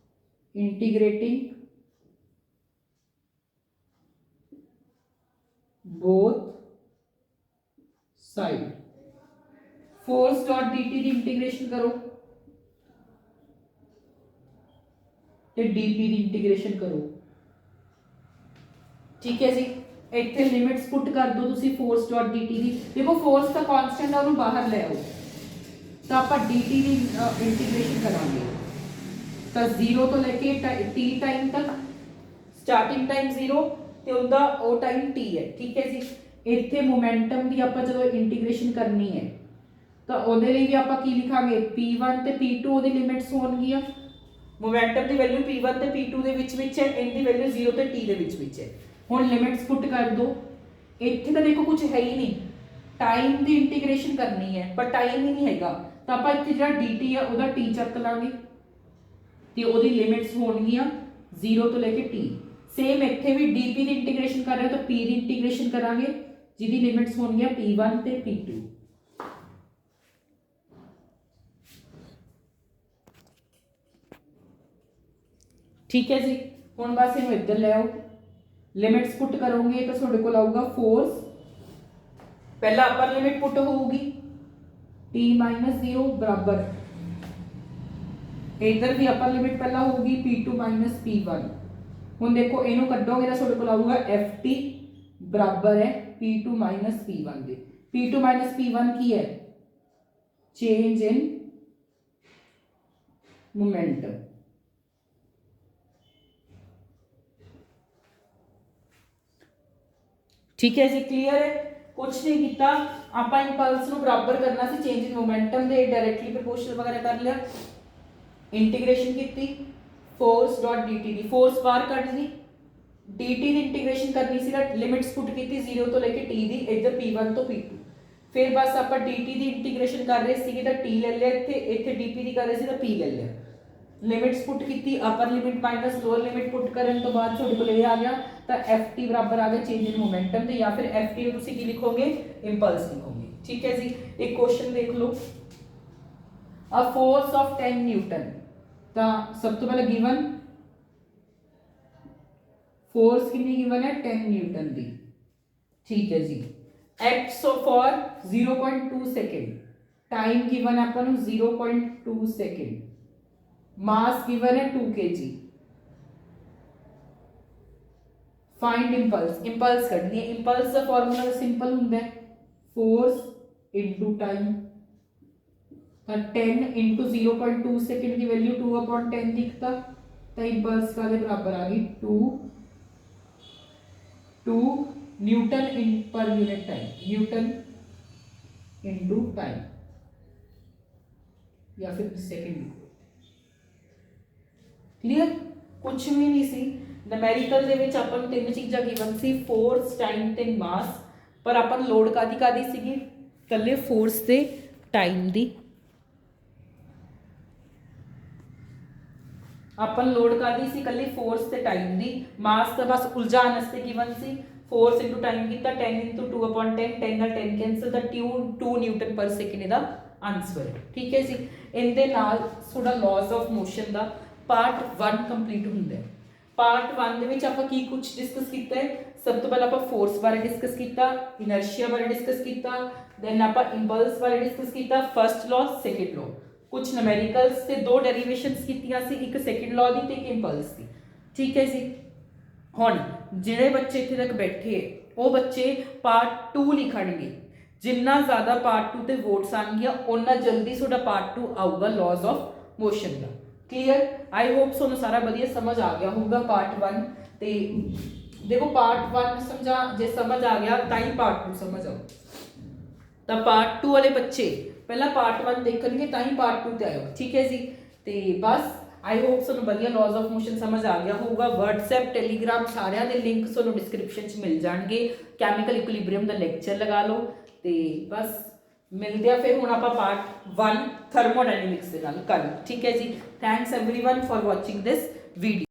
Integrating both side. Force dot dt की इंटीग्रेशन करो ते dp की इंटीग्रेशन करो। ठीक है जी, इत्थे लिमिट्स पुट कर दो तुसी फोर्स डॉट dt की। देखो फोर्स का कांस्टेंट है उन्हें बाहर ले आओ तो आप dt की इंटीग्रेशन करांगे तो 0 तो लेके t टाइम तक, स्टार्टिंग टाइम 0 ਤੇ ਉਹਦਾ ਉਹ ਟਾਈਮ t ਹੈ। ਠੀਕ ਹੈ ਜੀ, ਇੱਥੇ ਮੋਮੈਂਟਮ ਦੀ ਆਪਾਂ ਜਦੋਂ ਇੰਟੀਗ੍ਰੇਸ਼ਨ ਕਰਨੀ ਹੈ ਤਾਂ ਉਹਦੇ ਲਈ ਵੀ ਆਪਾਂ ਕੀ ਲਿਖਾਂਗੇ p1 ਤੇ p2 ਉਹਦੀ ਲਿਮਿਟਸ ਹੋਣਗੀਆਂ। ਮੋਮੈਂਟਮ ਦੀ ਵੈਲਿਊ p1 ਤੇ p2 ਦੇ ਵਿੱਚ ਹੈ, ਇਹਦੀ ਵੈਲਿਊ 0 ਤੇ t ਦੇ ਵਿੱਚ ਹੈ। ਹੁਣ ਲਿਮਿਟਸ ਪੁੱਟ ਕਰ ਦੋ। ਇੱਥੇ ਤਾਂ ਦੇਖੋ ਕੁਝ ਹੈ ਹੀ ਨਹੀਂ, ਟਾਈਮ ਦੀ ਇੰਟੀਗ੍ਰੇਸ਼ਨ ਕਰਨੀ ਹੈ ਪਰ ਟਾਈਮ ਹੀ ਨਹੀਂ ਹੈਗਾ ਤਾਂ ਆਪਾਂ ਇੱਥੇ ਜਿਹੜਾ dt ਆ ਉਹਦਾ t ਚੱਕ ਲਾਂਗੇ ਤੇ ਉਹਦੀ ਲਿਮਿਟਸ ਹੋਣਗੀਆਂ 0 ਤੋਂ ਲੈ ਕੇ t। सेम इत्थे भी dp ਦੀ ਇੰਟੀਗ੍ਰੇਸ਼ਨ ਕਰ ਰਹੇ ਤਾਂ p ਦੀ ਇੰਟੀਗ੍ਰੇਸ਼ਨ ਕਰਾਂਗੇ ਜਿਹਦੀ ਲਿਮਿਟਸ ਹੋਣਗੀਆਂ p1 ਤੇ p2। ठीक है जी, हुण बस इनू इधर ले आओ, लिमिट्स पुट करोगे तो तुहाडे कोल आऊगा फोर्स, पहला अपर लिमिट पुट होगी t माइनस 0 बराबर, इधर भी अपर लिमिट पहला होगी p2 माइनस p1। हुण देखो इनू कड्डोगे तो तुहाडे कोल आऊगा ft बराबर है p2 माइनस p1 दे। p2 माइनस p1 की है चेंज इन मोमेंटम। ठीक है जी, क्लियर है, कुछ नहीं किया आप इंपल्स नू बराबर करना सी चेंज इन मोमेंटम दे, डायरेक्टली प्रोपोर्शनल वगैरह कर लिया, इंटीग्रेशन की फोर्स डॉट dt दी, फोर्स बाहर कट दी, dt दी इंटीग्रेशन करनी सी, लिमिट्स पुट की 0 तो लेके t दी, इधर p1 तो p2, फिर बस आप dt दी इंटीग्रेशन कर रहे सी तो t ले लिया, इत्थे dp दी कर रहे सी तो p ले लिया, लिमिट्स पुट की upper limit minus lower limit put करने तो बाद ਤੁਹਾਡੇ ਕੋਲ ਇਹ आ गया तो ft बराबर आ गया चेंज इन मोमेंटम दे, या फिर ft ਨੂੰ ਤੁਸੀਂ ਕੀ ਲਿਖੋਗੇ इंपल्स लिखोगे। ठीक है जी, एक क्वेश्चन देख लो, अ फोर्स ऑफ 10 न्यूटन, तो सब तो पहले गिवन फोर्स कितनी गिवन है 10 न्यूटन दी। ठीक है जी, act for 0.2 second, time given है अपन 0.2 सेकंड, मास गिवन है 2 kg, फाइंड इंपल्स, इंपल्स करनी है। इंपल्स का फॉर्मूला सिंपल होंगे force into time, 10 into 0.2 second की वैल्यू 2/10 दिखता, तो इंपल्स का बराबर आ गई 2 newton in per unit time, newton into time या फिर सेकंड। क्लियर, कुछ भी नहीं सी नूमेरिकल दे विच अपन नूं तीन चीज़ां गिवन सी, फोर्स टाइम ते मास, पर अपन लोड कादी सीगी कल्ले फोर्स ते टाइम दी, अपन लोड कादी सी कल्ले फोर्स ते टाइम दी, मास तो बस उलझाण वास्ते गिवन सी, फोर्स इंटू टाइम किया 10 इंटू 2/10, 10 नाल 10 cancel, the 2 newton per second इहदा आंसर है। ठीक है जी, इहदे नाल थोड़ा लॉज ऑफ मोशन का पार्ट 1 कंप्लीट होंदा है। पार्ट 1 दे विच आपां की कुछ डिस्कस कीता है, सब तो पहले आपां फोर्स बारे डिस्कस कीता, इनर्शिया बारे डिस्कस कीता, देन आपां इंपल्स बारे डिस्कस कीता, फर्स्ट लॉ सेकंड लॉ, कुछ न्यूमेरिकल्स से 2 डेरिवेशंस कीतियां सी, एक सेकंड लॉ दी ते एक इंपल्स दी। ठीक है जी, हुण जिहड़े बच्चे इत्थे तक बैठे वो बच्चे पार्ट 2 लिखणगे, जिन्ना ज़्यादा पार्ट 2 ते वोट्स आएंगे उन्ना जल्दी तुहाडा पार्ट 2 आऊगा लॉज ऑफ मोशन का। क्लियर, आई होप सो सारा बढ़िया समझ आ गया होगा पार्ट 1। तो देखो पार्ट 1 समझा, जे समझ आ गया ताई पार्ट 2 समझ आओ, तो पार्ट 2 वाले बच्चे पहला पार्ट 1 देखेंगे ताई पार्ट 2 ते आयो। ठीक है जी, तो बस आई होप सो बढ़िया लॉज ऑफ मोशन समझ आ गया होगा। व्हाट्सएप टेलीग्राम सारिया के लिंक सो डिस्क्रिप्शन मिल जाएंगे, कैमिकल इक्विलिब्रियम का लेक्चर लगा लो, तो बस मिलते हैं फिर हुण आपां पार्ट 1 थर्मोडायनेमिक्स दे नाल कल। ठीक है जी, thanks everyone for watching this video.